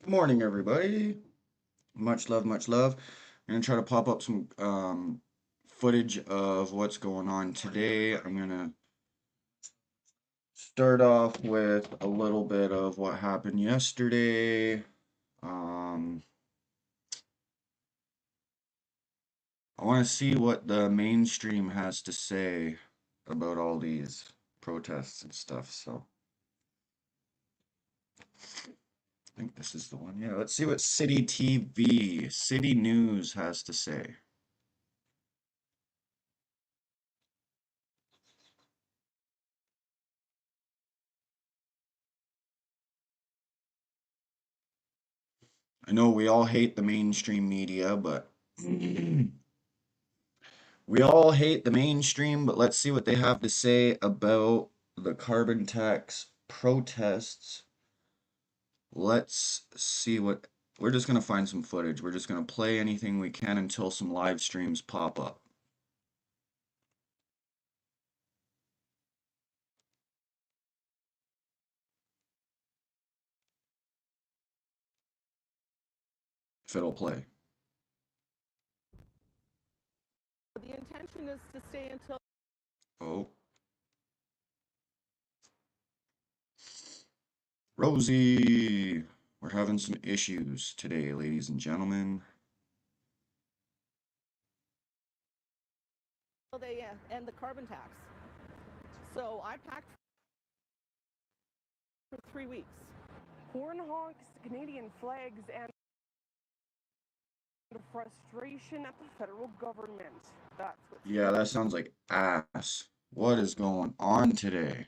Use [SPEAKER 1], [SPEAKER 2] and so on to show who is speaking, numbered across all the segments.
[SPEAKER 1] Good morning, everybody. Much love, much love. I'm gonna try to pop up some footage of what's going on today. I'm gonna start off with a little bit of what happened yesterday. Um, I want to see what the mainstream has to say about all these protests and stuff. So I think this is the one. Yeah, let's see what City TV, City News has to say. I know we all hate the mainstream media, but we all hate the mainstream, but let's see what they have to say about the carbon tax protests. Let's see what we're just gonna find some footage. We're just gonna play anything we can until some live streams pop up. If it'll play.
[SPEAKER 2] The intention is to stay until.
[SPEAKER 1] Oh. Rosie! We're having some issues today, ladies and gentlemen.
[SPEAKER 2] They end the carbon tax. So I packed for 3 weeks.
[SPEAKER 3] Horn honks, Canadian flags, and frustration at the federal government. That's what.
[SPEAKER 1] Yeah, that sounds like ass. What is going on today?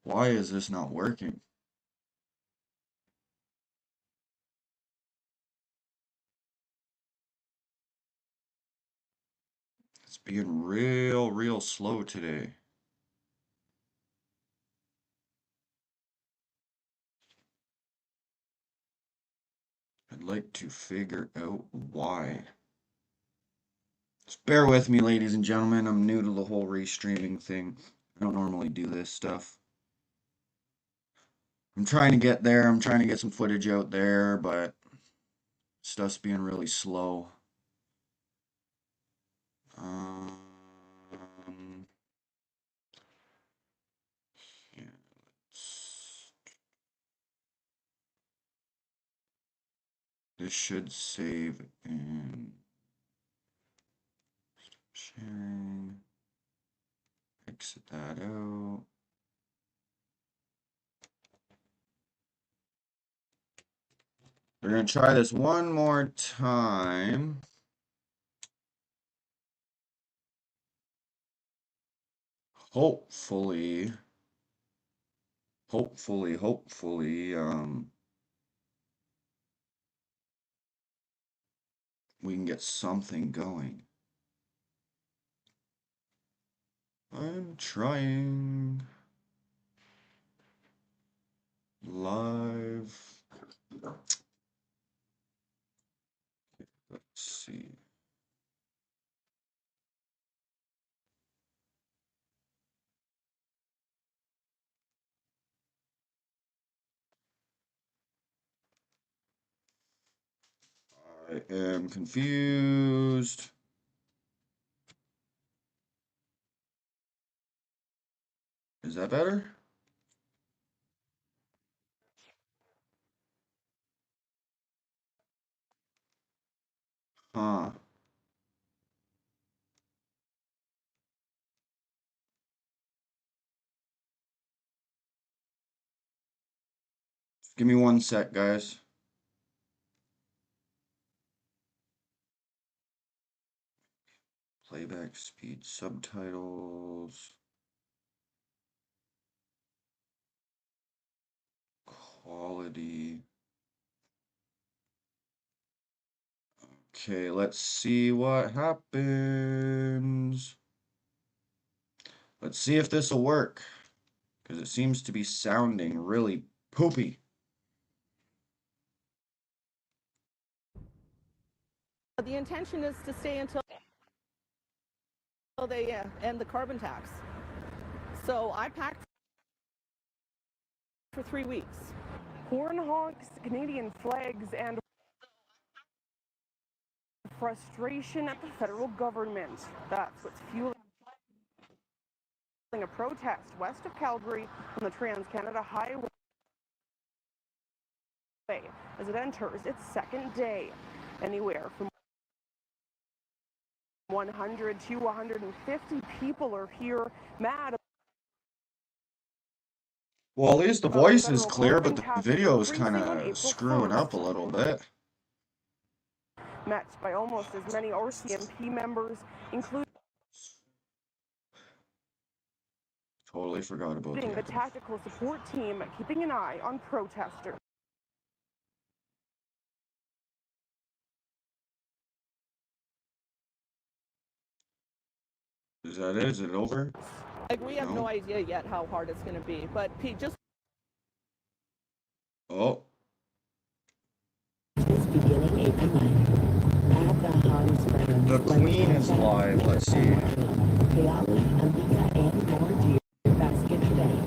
[SPEAKER 1] Why is this not working? It's being real slow today. I'd like to figure out why. Just bear with me, ladies and gentlemen. I'm new to the whole restreaming thing. I don't normally do this stuff. I'm trying to get there. I'm trying to get some footage out there, but stuff's being really slow. Um, yeah, this should save in sharing. Exit that out. We're going to try this one more time. Hopefully, we can get something going. I'm trying live. Let's see. I am confused. Is that better? Huh. Give me one sec, guys. Playback speed, subtitles, quality. Okay, let's see what happens. Let's see if this will work, because it seems to be sounding really poopy.
[SPEAKER 2] The intention is to stay until they end the carbon tax. So I packed for 3 weeks.
[SPEAKER 3] Horn honks, Canadian flags, and frustration at the federal government. That's what's fueling a protest west of Calgary on the Trans-Canada Highway as it enters its second day. Anywhere from 100 to 150 people are here mad.
[SPEAKER 1] Well, at least the
[SPEAKER 3] about
[SPEAKER 1] voice is
[SPEAKER 3] federal
[SPEAKER 1] clear, but
[SPEAKER 3] carbon
[SPEAKER 1] the
[SPEAKER 3] tax
[SPEAKER 1] video is
[SPEAKER 3] increasing
[SPEAKER 1] kind
[SPEAKER 3] on
[SPEAKER 1] of
[SPEAKER 3] April
[SPEAKER 1] screwing up a
[SPEAKER 3] 1st.
[SPEAKER 1] little bit.
[SPEAKER 3] Met by almost as many RCMP members, including
[SPEAKER 1] Totally forgot about the
[SPEAKER 3] the
[SPEAKER 1] echo.
[SPEAKER 3] tactical support team, keeping an eye on protesters.
[SPEAKER 1] Is that it? Is it over?
[SPEAKER 2] Like, we have
[SPEAKER 1] No.
[SPEAKER 2] no idea yet how hard it's going to be. But Pete, just
[SPEAKER 1] Oh,
[SPEAKER 4] Is beginning April 9th at the Hans Brands
[SPEAKER 1] the Queen is live. Let's see.
[SPEAKER 4] Piali, Ambika, and more Deer Basket today.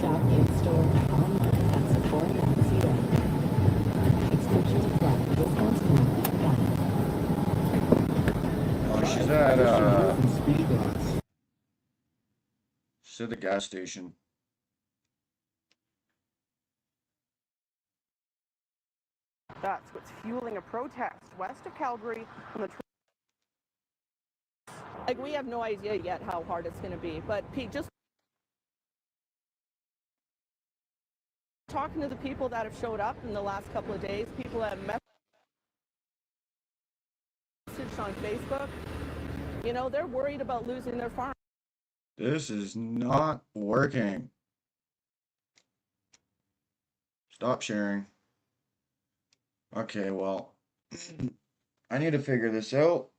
[SPEAKER 4] Shop in-store, online at Sephora.ca. Exclusions apply. Discounts not
[SPEAKER 1] Oh, she's at the gas station.
[SPEAKER 3] That's what's fueling a protest west of Calgary on the
[SPEAKER 2] like, we have no idea yet how hard it's going to be. But Pete, just talking to the people that have showed up in the last couple of days, people that have messaged on Facebook, you know, they're worried about losing their farm.
[SPEAKER 1] This is not working. Stop sharing. Okay, well, I need to figure this out.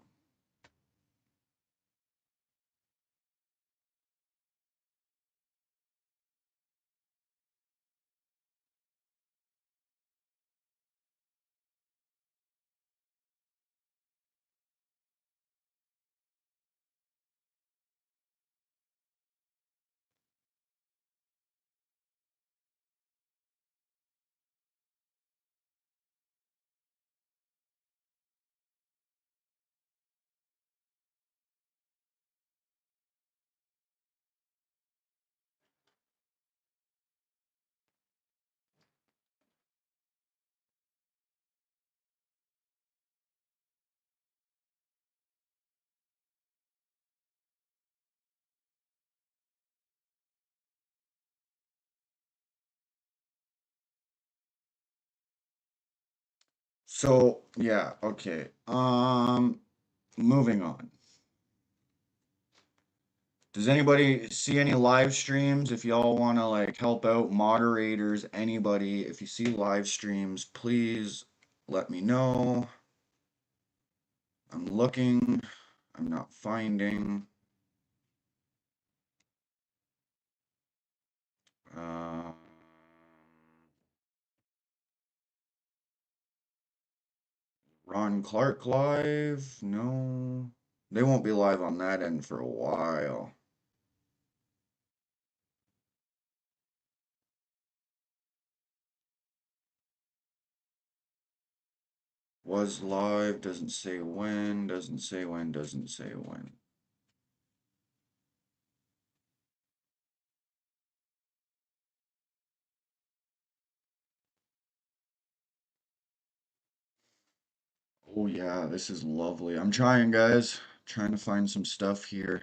[SPEAKER 1] So, yeah, okay. Moving on. Does anybody see any live streams? If y'all want to like help out moderators, anybody, if you see live streams, please let me know. I'm looking, I'm not finding. Uh, Ron Clark live? No. They won't be live on that end for a while. Was live, doesn't say when, doesn't say when, doesn't say when. Oh yeah, this is lovely. I'm trying, guys. Trying to find some stuff here.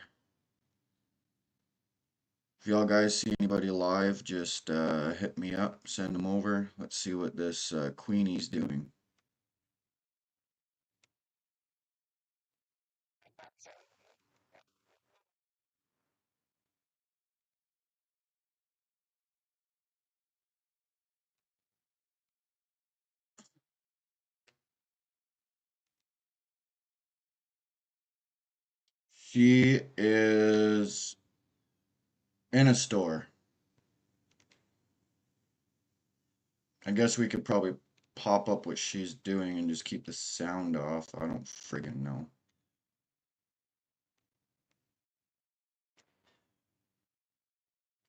[SPEAKER 1] If y'all guys see anybody live, just hit me up, send them over. Let's see what this Queenie's doing. She is in a store. I guess we could probably pop up what she's doing and just keep the sound off. I don't friggin' know.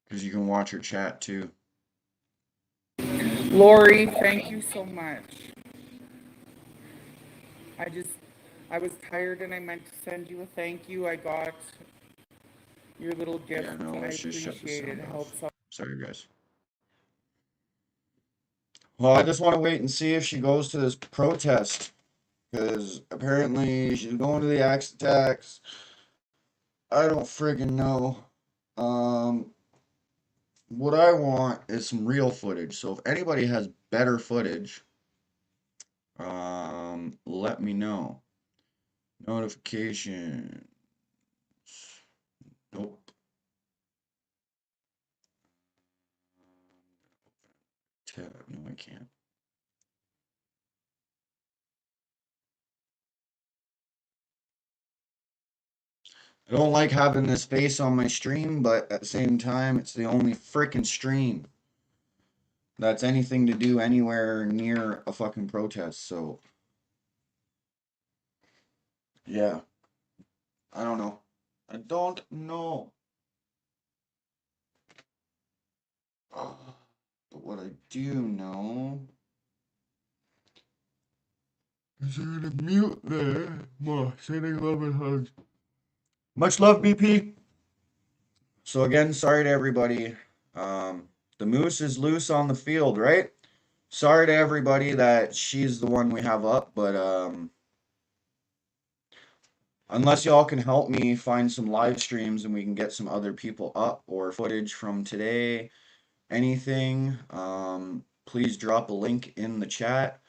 [SPEAKER 1] Because you can watch her chat too.
[SPEAKER 5] Lori, thank you so much. I was tired and I meant to send you a thank you. I got your little gift.
[SPEAKER 1] Yeah, no,
[SPEAKER 5] I
[SPEAKER 1] let's just shut the
[SPEAKER 5] appreciate it.
[SPEAKER 1] sound
[SPEAKER 5] It
[SPEAKER 1] off.
[SPEAKER 5] helps out.
[SPEAKER 1] Sorry, guys. Well, I just want to wait and see if she goes to this protest. Because apparently she's going to the Axe Attacks. I don't friggin' know. What I want is some real footage. So if anybody has better footage, let me know. Notifications. Nope. Tab. No, I can't. I don't like having this face on my stream, but at the same time, it's the only freaking stream that's anything to do anywhere near a fucking protest. So, yeah. I don't know. I don't know. But what I do know is I'm gonna mute there. Sending love and hugs. Much love, BP. So again, sorry to everybody. The moose is loose on the field, right? Sorry to everybody that she's the one we have up, but unless y'all can help me find some live streams and we can get some other people up or footage from today, anything, please drop a link in the chat.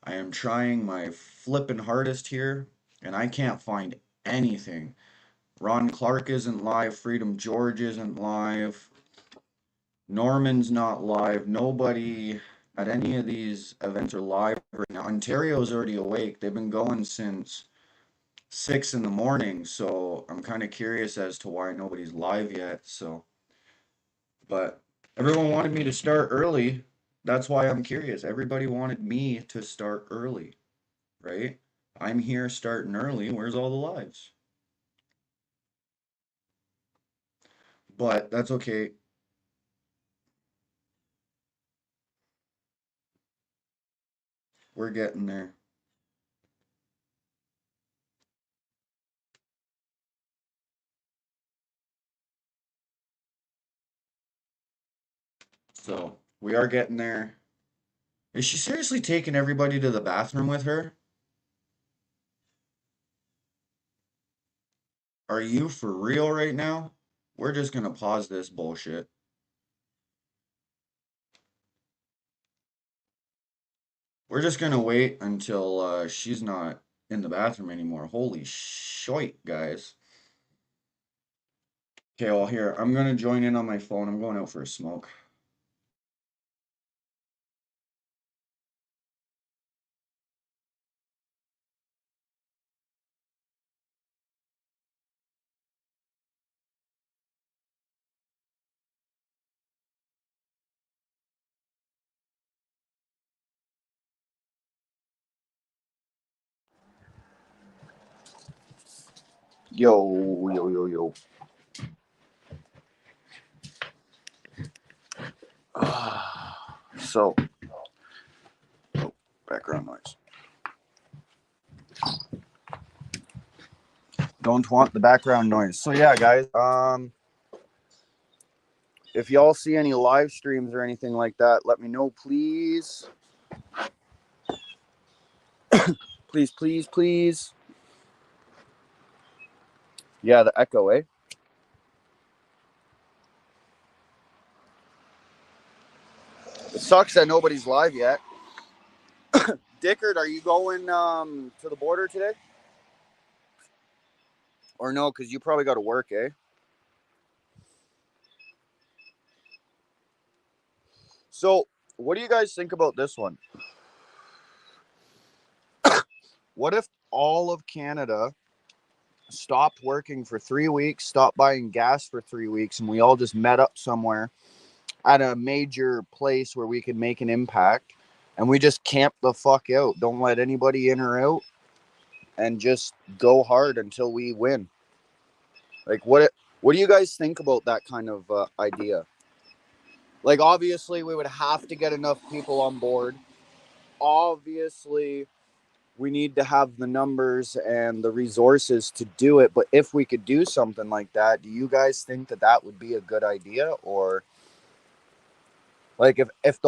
[SPEAKER 1] I am trying my flippin' hardest here, and I can't find anything. Ron Clark isn't live. Freedom George isn't live. Norman's not live. Nobody at any of these events are live right now. Ontario's already awake. They've been going since 6 in the morning, so I'm kind of curious as to why nobody's live yet. So, but everyone wanted me to start early. That's why I'm curious. Everybody wanted me to start early, right? I'm here starting early. Where's all the lives? But that's okay. We're getting there. So we are getting there. Is she seriously taking everybody to the bathroom with her? Are you for real right now? We're just gonna pause this bullshit. We're just gonna wait until she's not in the bathroom anymore. Holy shit, guys. Okay, well here, I'm gonna join in on my phone. I'm going out for a smoke. Yo, yo, yo, yo. So, oh, background noise. Don't want the background noise. So yeah, guys, if y'all see any live streams or anything like that, let me know, please. Please, please, please. Yeah, the echo, eh? It sucks that nobody's live yet. Dickard, are you going to the border today? Or no, because you probably got to work, eh? So, what do you guys think about this one? What if all of Canada stopped working for 3 weeks, stopped buying gas for 3 weeks, and we all just met up somewhere at a major place where we could make an impact, and we just camp the fuck out, don't let anybody in or out, and just go hard until we win? Like, what do you guys think about that kind of idea? Like, obviously, we would have to get enough people on board. Obviously, we need to have the numbers and the resources to do it. But if we could do something like that, do you guys think that that would be a good idea? Or like if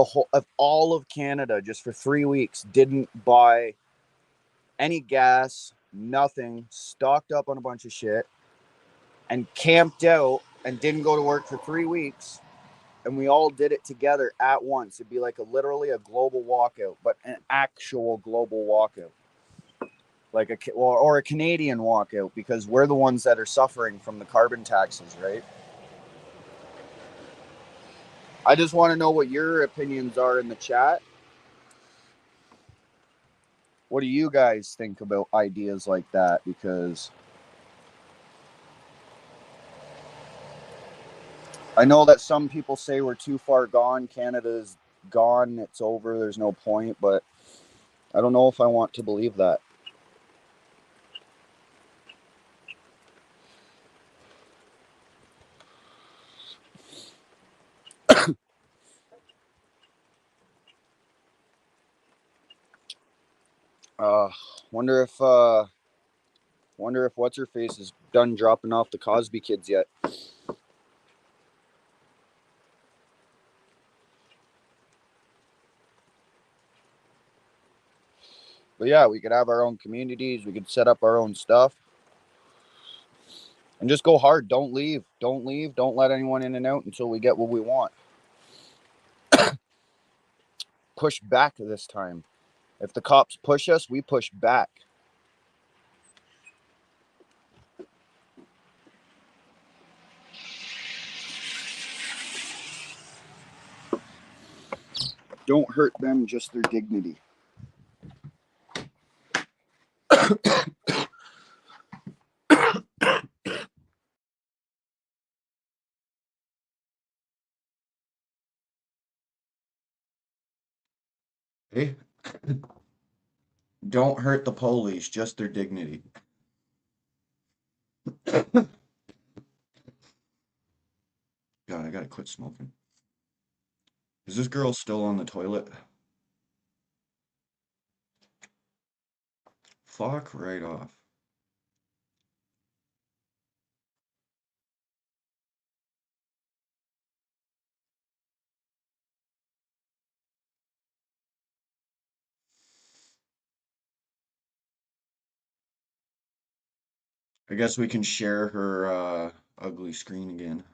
[SPEAKER 1] all of Canada just for 3 weeks didn't buy any gas, nothing, stocked up on a bunch of shit, and camped out and didn't go to work for 3 weeks, and we all did it together at once, it'd be like literally a global walkout, but an actual global walkout. Like or a Canadian walkout, because we're the ones that are suffering from the carbon taxes, right? I just want to know what your opinions are in the chat. What do you guys think about ideas like that? Because I know that some people say we're too far gone. Canada's gone. It's over. There's no point. But I don't know if I want to believe that. Wonder if what's her face is done dropping off the Cosby kids yet. But yeah, we could have our own communities. We could set up our own stuff. And just go hard. Don't leave. Don't leave. Don't let anyone in and out until we get what we want. Push back this time. If the cops push us, we push back. Don't hurt them, just their dignity. Hey, don't hurt the police, just their dignity. God, I gotta quit smoking. Is this girl still on the toilet? Fuck right off. I guess we can share her ugly screen again.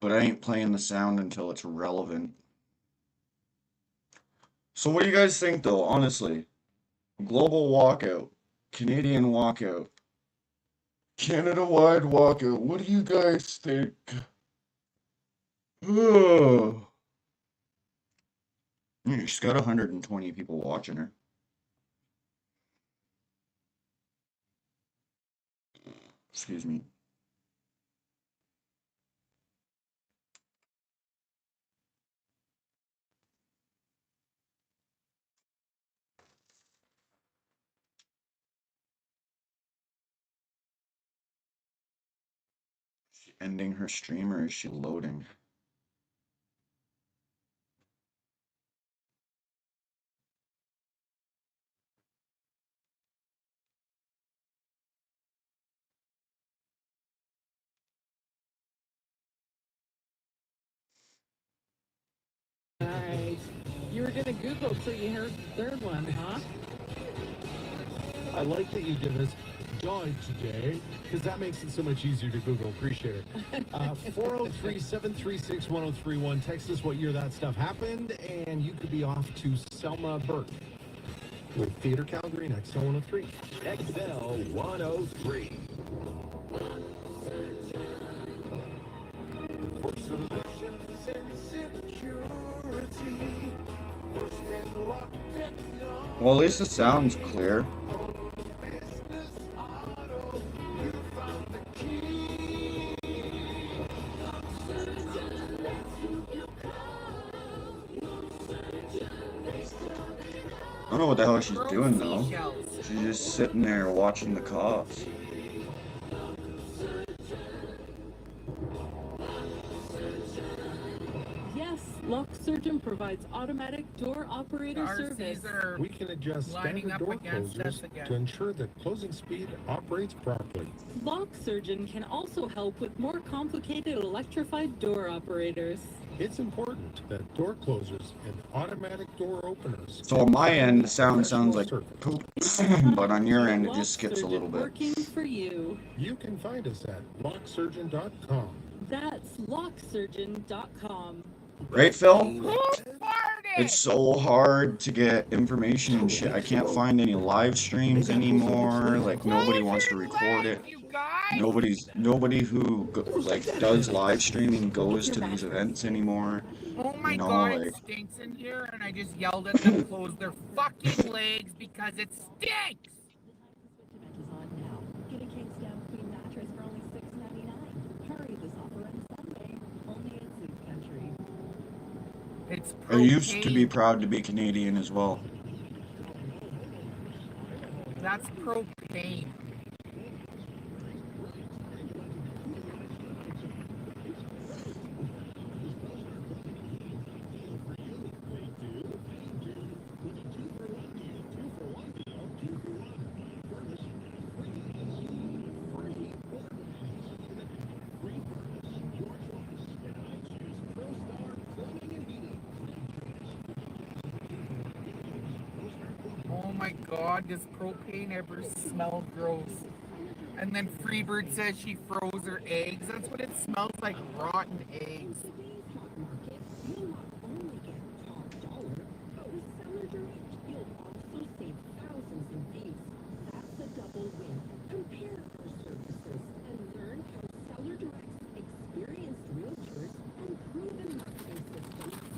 [SPEAKER 1] But I ain't playing the sound until it's relevant. So what do you guys think though, honestly? Global walkout. Canadian walkout. Canada-wide walkout. What do you guys think? Oh. She's got 120 people watching her. Excuse me. Is she ending her stream or is she loading?
[SPEAKER 6] Alright. You were gonna Google till you heard the third one, huh?
[SPEAKER 7] I like that you give us died today, because that makes it so much easier to Google. Appreciate it. 403-736-1031. Text us what year that stuff happened, and you could be off to Selma Burke with Theater Calgary next on 103.
[SPEAKER 8] XL 103.
[SPEAKER 1] Well, at least the sound's clear. I don't know what the hell she's doing though. She's just sitting there watching the cops.
[SPEAKER 6] Yes, Lock Surgeon provides automatic door operator service.
[SPEAKER 5] RCs are
[SPEAKER 7] We can adjust
[SPEAKER 5] lining
[SPEAKER 7] standard
[SPEAKER 5] up
[SPEAKER 7] door
[SPEAKER 5] against
[SPEAKER 7] closers
[SPEAKER 5] us again.
[SPEAKER 7] to ensure that closing speed operates properly.
[SPEAKER 6] Lock Surgeon can also help with more complicated electrified door operators.
[SPEAKER 7] It's important that door closers and automatic door openers.
[SPEAKER 1] So on my end, the sound sounds like poop, but on your end, it
[SPEAKER 6] Lock
[SPEAKER 1] just skips a little
[SPEAKER 6] Surgeon
[SPEAKER 1] bit.
[SPEAKER 6] working for you.
[SPEAKER 7] You can find us at locksurgeon.com.
[SPEAKER 6] That's locksurgeon.com.
[SPEAKER 1] Right, Phil?
[SPEAKER 5] Who farted?
[SPEAKER 1] It's so hard to get information and shit. I can't find any live streams anymore. Like, nobody wants to record it.
[SPEAKER 5] You guys?
[SPEAKER 1] Nobody who like does live streaming goes to these events anymore.
[SPEAKER 5] Oh my
[SPEAKER 1] You know,
[SPEAKER 5] god,
[SPEAKER 1] like-
[SPEAKER 5] it stinks in here, and I just yelled at them to close their fucking legs because it stinks!
[SPEAKER 4] Event is on now. Get a King Stamp Queen mattress for only $6.99. Hurry, this offer ends Sunday. Only at Sleep Country.
[SPEAKER 5] It's
[SPEAKER 1] I used to be
[SPEAKER 5] propane.
[SPEAKER 1] proud to be Canadian as well.
[SPEAKER 5] That's propane. Oh my god, does propane ever smell gross? And then Freebird says she froze her eggs. That's what it smells like, rotten eggs.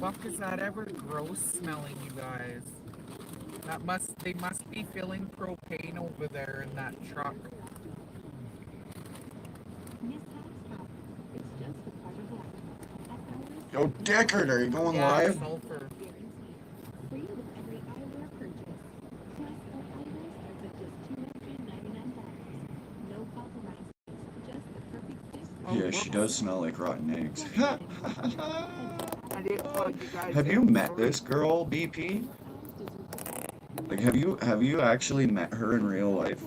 [SPEAKER 5] Fuck, is that ever gross smelling, you guys? They must be filling propane over there in that truck.
[SPEAKER 1] Yo, Deckard, are you going
[SPEAKER 5] Yeah,
[SPEAKER 1] live?
[SPEAKER 5] sulfur.
[SPEAKER 4] Free with every eyewear purchase. Plus, our eyewear starts at just $299. No compromises. Just the perfect fit.
[SPEAKER 5] Oh,
[SPEAKER 1] Yeah, she does smell like rotten eggs.
[SPEAKER 5] I didn't want you guys
[SPEAKER 1] Have
[SPEAKER 5] to-
[SPEAKER 1] you met this girl, BP? Like, have you actually met her in real life?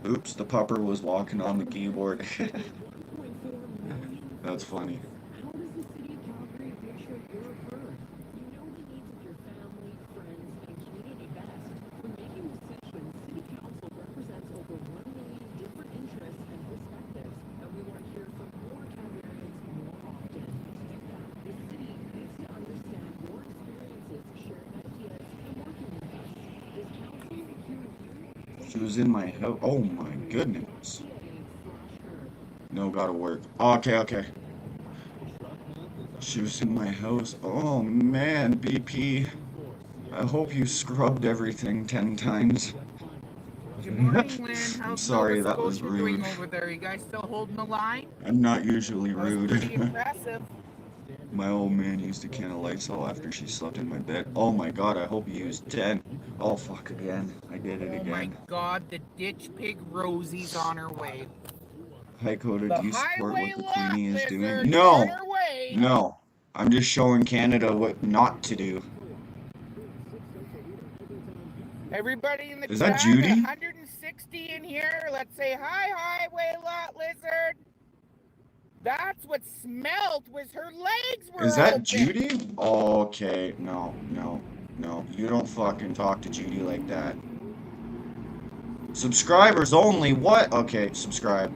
[SPEAKER 1] Oops, the pupper was walking on the keyboard. That's funny.
[SPEAKER 4] How does the city of Calgary reassure your heard? You know the needs of your family, friends, and community best. When making decisions, City Council represents over 1 million different interests and perspectives, and we want to hear from more Calgarians more often. The city needs to understand your experiences, sharing ideas, and working with us. This council will hear you.
[SPEAKER 1] She was in my house. Oh my goodness. No, gotta work. Okay. She was in my house. Oh man, BP. I hope you scrubbed everything 10 times.
[SPEAKER 5] Good morning, Lynn.
[SPEAKER 1] I'm
[SPEAKER 5] How's
[SPEAKER 1] sorry,
[SPEAKER 5] Nova
[SPEAKER 1] that was
[SPEAKER 5] Scotia doing
[SPEAKER 1] rude.
[SPEAKER 5] over there? You guys still holding the line?
[SPEAKER 1] I'm not usually
[SPEAKER 5] That was
[SPEAKER 1] rude.
[SPEAKER 5] pretty impressive.
[SPEAKER 1] My old man used a can of Lysol after she slept in my bed. Oh my god, I hope you used 10. Oh fuck again. I did it
[SPEAKER 5] Oh my
[SPEAKER 1] again.
[SPEAKER 5] god, the ditch pig Rosie's on her way.
[SPEAKER 1] Hi Coda,
[SPEAKER 5] The
[SPEAKER 1] do you support
[SPEAKER 5] highway
[SPEAKER 1] what the Queenie is
[SPEAKER 5] lizard
[SPEAKER 1] doing?
[SPEAKER 5] is
[SPEAKER 1] No!
[SPEAKER 5] on her way.
[SPEAKER 1] No. I'm just showing Canada what not to do.
[SPEAKER 5] Everybody in the
[SPEAKER 1] Is that
[SPEAKER 5] chat,
[SPEAKER 1] Judy?
[SPEAKER 5] 160 in here. Let's say hi, highway lot lizard. That's what smelled was her legs were
[SPEAKER 1] Is that
[SPEAKER 5] open.
[SPEAKER 1] Judy? Okay, no. You don't fucking talk to Judy like that. Subscribers only, what? Okay, subscribe.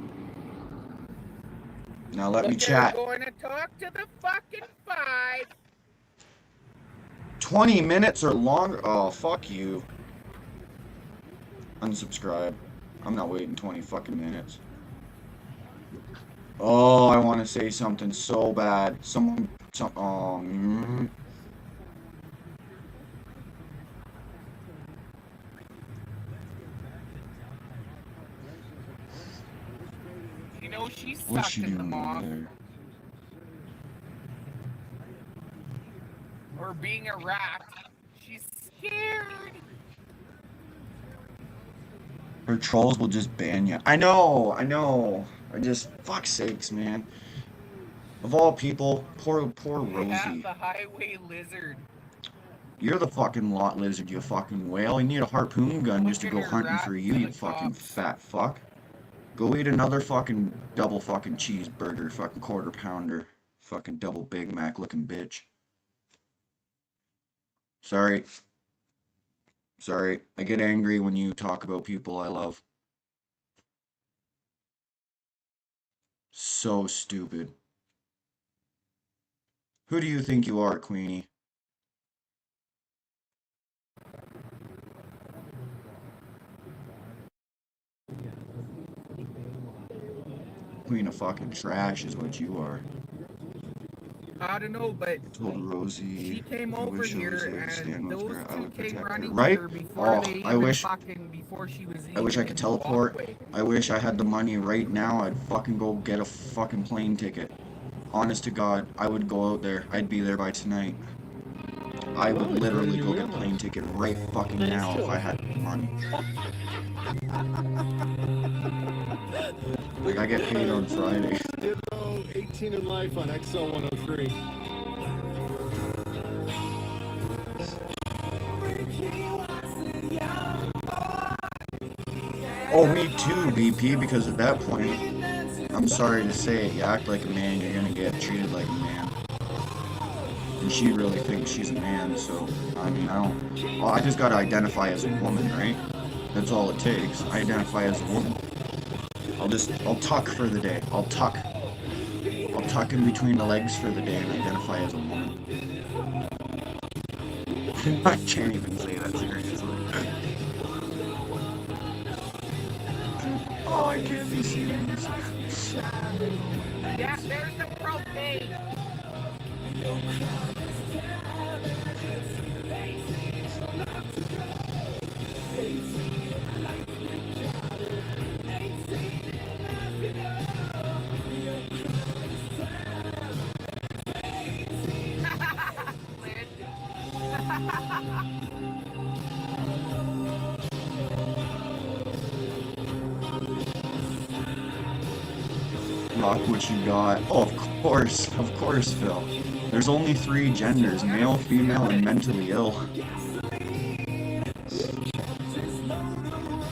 [SPEAKER 1] Now let me
[SPEAKER 5] Look,
[SPEAKER 1] chat.
[SPEAKER 5] We're going to talk to the fucking 5.
[SPEAKER 1] 20 minutes or longer? Oh, fuck you. Unsubscribe. I'm not waiting 20 fucking minutes. Oh, I want to say something so bad.
[SPEAKER 5] You know she
[SPEAKER 1] What's
[SPEAKER 5] sucked
[SPEAKER 1] she
[SPEAKER 5] in the
[SPEAKER 1] doing
[SPEAKER 5] moth.
[SPEAKER 1] over there?
[SPEAKER 5] Or being a rat. She's scared.
[SPEAKER 1] Or trolls will just ban you. I know. I just, fuck's sakes, man. Of all people, poor
[SPEAKER 5] Yeah,
[SPEAKER 1] Rosie.
[SPEAKER 5] the highway lizard.
[SPEAKER 1] You're the fucking lot lizard, you fucking whale. You need a harpoon gun just to go
[SPEAKER 5] Looking her
[SPEAKER 1] hunting for
[SPEAKER 5] rats
[SPEAKER 1] you,
[SPEAKER 5] to
[SPEAKER 1] you
[SPEAKER 5] the
[SPEAKER 1] fucking
[SPEAKER 5] cops.
[SPEAKER 1] fat fuck. Go eat another fucking double fucking cheeseburger, fucking quarter pounder, fucking double Big Mac looking bitch. Sorry. I get angry when you talk about people I love. So stupid. Who do you think you are, Queenie? Queen of fucking trash is what you are.
[SPEAKER 5] I don't know, but
[SPEAKER 1] I told Rosie
[SPEAKER 5] she came
[SPEAKER 1] I
[SPEAKER 5] over
[SPEAKER 1] wish I
[SPEAKER 5] here
[SPEAKER 1] was there to stand
[SPEAKER 5] and
[SPEAKER 1] with
[SPEAKER 5] those
[SPEAKER 1] her. I
[SPEAKER 5] two
[SPEAKER 1] would
[SPEAKER 5] came
[SPEAKER 1] protect her.
[SPEAKER 5] running to
[SPEAKER 1] Right?
[SPEAKER 5] her before they
[SPEAKER 1] I
[SPEAKER 5] even
[SPEAKER 1] wish
[SPEAKER 5] fucking, before she was
[SPEAKER 1] I wish
[SPEAKER 5] even
[SPEAKER 1] I could
[SPEAKER 5] in the
[SPEAKER 1] teleport.
[SPEAKER 5] walkway.
[SPEAKER 1] I wish I had the money right now. I'd fucking go get a fucking plane ticket. Honest to God, I would go out there. I'd be there by tonight. I would literally go get a plane ticket right fucking now if I had the money. Like, I get paid on Friday.
[SPEAKER 7] 18 in life on XL 103.
[SPEAKER 1] Oh, me too, BP, because at that point, I'm sorry to say it, you act like a man, you're gonna get treated like a man. And she really thinks she's a man, so, I mean, I just gotta identify as a woman, right? That's all it takes. I identify as a woman. I'll tuck for the day. I'll tuck in between the legs for the day and identify as a woman. I can't even say that seriously. Oh, I can't be serious.
[SPEAKER 5] Yeah, there's the propane.
[SPEAKER 1] Rock what you got. Oh, of course, Phil. There's only 3 genders, male, female, and mentally ill.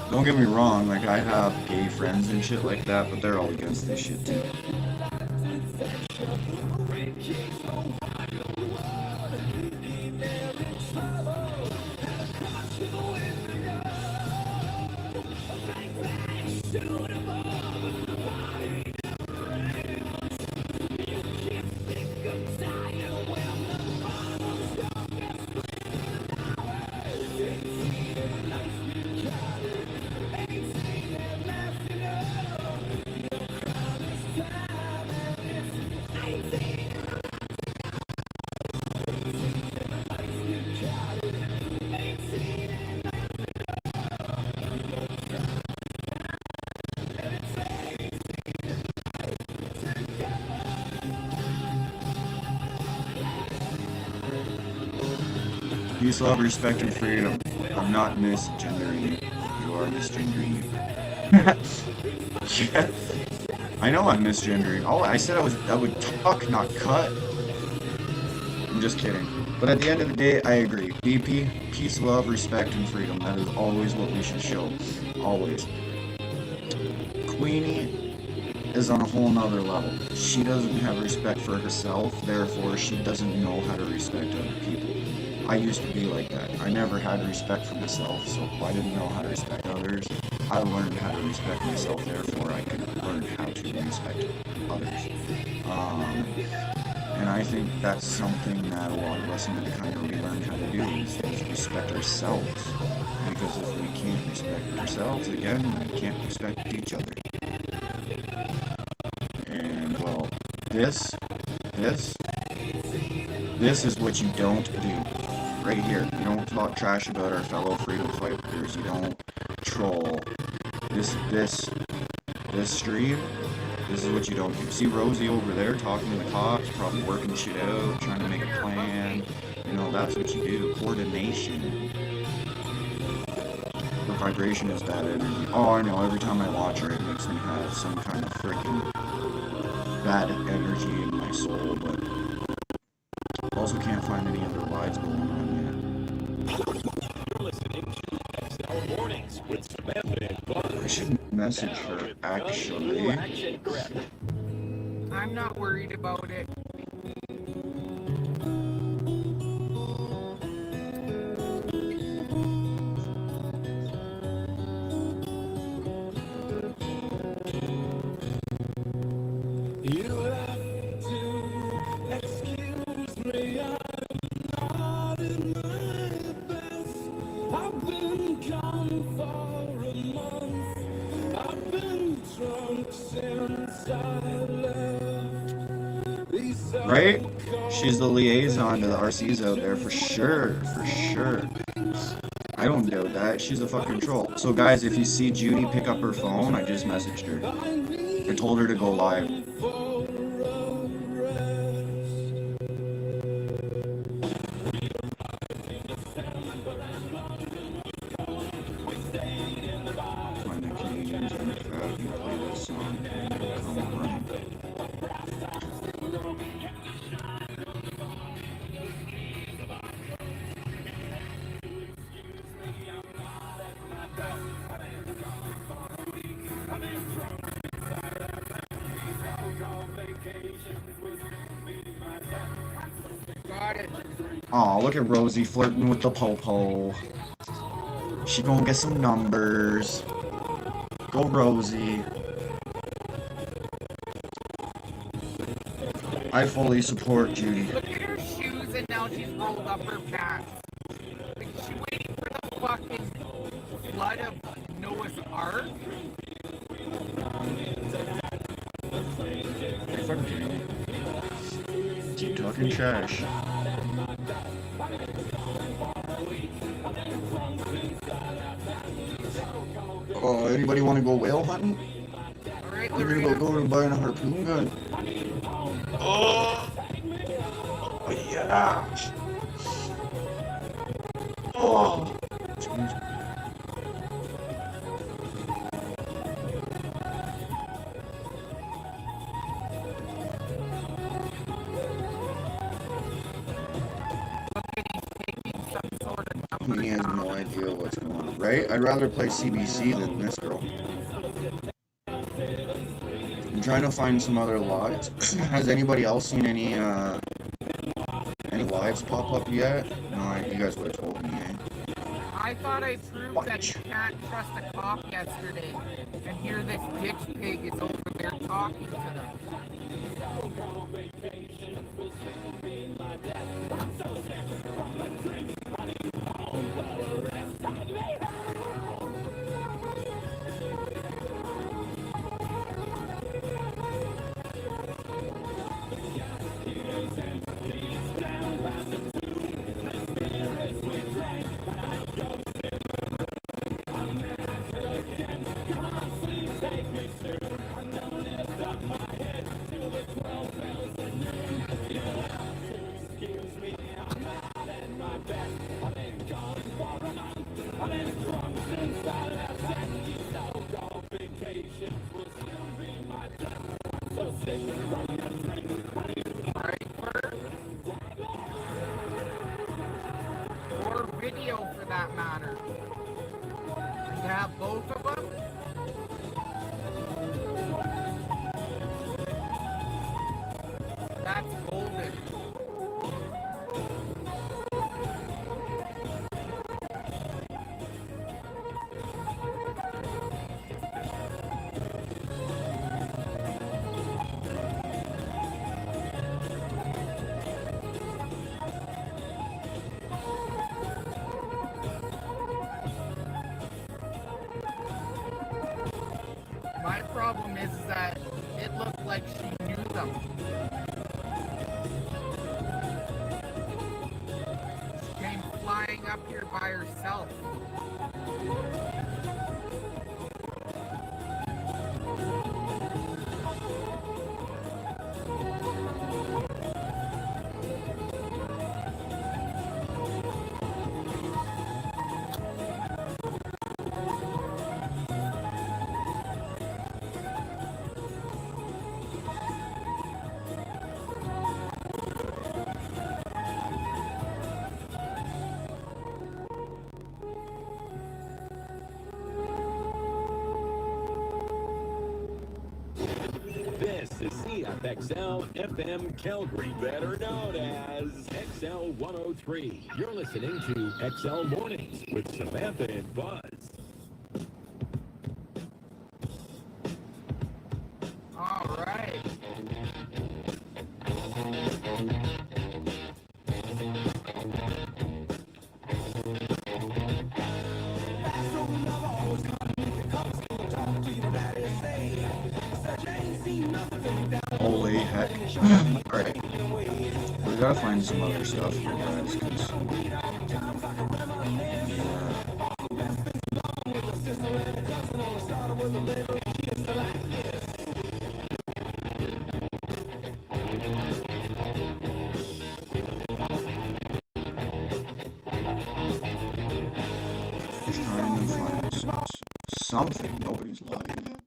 [SPEAKER 1] Don't get me wrong, like, I have gay friends and shit like that, but they're all against this shit too. Peace, love, respect, and freedom. I'm not misgendering you. You are misgendering you. Yeah. I know I'm misgendering. Oh, I said I would tuck, not cut. I'm just kidding. But at the end of the day, I agree. BP, peace, love, respect, and freedom. That is always what we should show. Always. Queenie is on a whole nother level. She doesn't have respect for herself, therefore she doesn't know how to respect other people. I used to be like that. I never had respect for myself, so I didn't know how to respect others. I learned how to respect myself, therefore I could learn how to respect others. And I think that's something that a lot of us need to kind of relearn how to do, is respect ourselves. Because if we can't respect ourselves, again, we can't respect each other. And, well, this is what you don't do. Right here. You don't talk trash about our fellow freedom fighters. You don't troll. This stream, this is what you don't do. See Rosie over there talking to the cops, probably working shit out, trying to make a plan. You know, that's what you do. Coordination. vibration is bad energy. Oh, I know, every time I watch her, it makes me have some kind of freaking bad energy in my soul, but also can't find any other lives going on
[SPEAKER 8] You're listening to XL Mornings with Samantha and Clark.
[SPEAKER 1] yet. I should message her, actually.
[SPEAKER 8] Action Grip.
[SPEAKER 5] I'm not worried about it.
[SPEAKER 9] You have to excuse me, I'm not in my best. I've been gone for a month. I've been drunk since I left. These
[SPEAKER 1] Right? She's the liaison to the RCs out there, for sure, for sure. I don't doubt that. She's a fucking troll. So guys, if you see Judy pick up her phone, I just messaged her. I told her to go live. Find the Canadians in the crowd and play this song. Come on.
[SPEAKER 5] Got it.
[SPEAKER 1] Aw, look at Rosie flirting with the po-po. She gonna get some numbers. Go Rosie. I fully support Judy.
[SPEAKER 5] Look at her shoes and now she's rolled up her pants. Like she waiting for the fucking flood of Noah's Ark.
[SPEAKER 1] Hey, fucking Judy. Keep talking trash. Oh, anybody want to go whale hunting?
[SPEAKER 5] Alright,
[SPEAKER 1] I'm gonna go to buying a harpoon gun. Oh, yeah. Oh. He has no idea what's going on, right? I'd rather play CBC than this girl. I'm trying to find some other lives. Has anybody else seen any lives pop up yet? No, you guys would have told me, eh?
[SPEAKER 5] I thought I proved that you can't trust a cop yesterday, and here this ditch pig is over there talking to them. Or video for that matter. You have both of them? That's golden. My problem is that it looked like she knew them. She came flying up here by herself.
[SPEAKER 8] XL FM Calgary, better known as XL 103. You're listening to XL Mornings with Samantha and Buzz.
[SPEAKER 5] All right.
[SPEAKER 1] Holy heck. Alright. We gotta find some other stuff here, guys, 'cause, just trying to find something. Nobody's lying.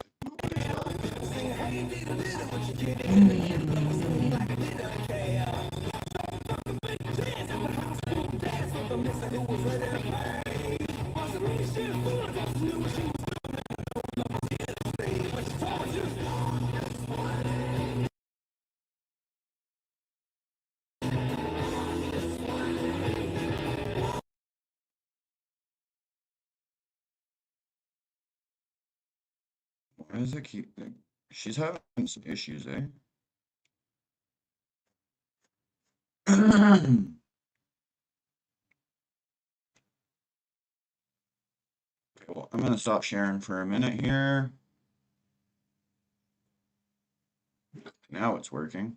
[SPEAKER 1] Why does it keep... She's having some issues, eh? Okay, well, I'm gonna stop sharing for a minute here. Now it's working.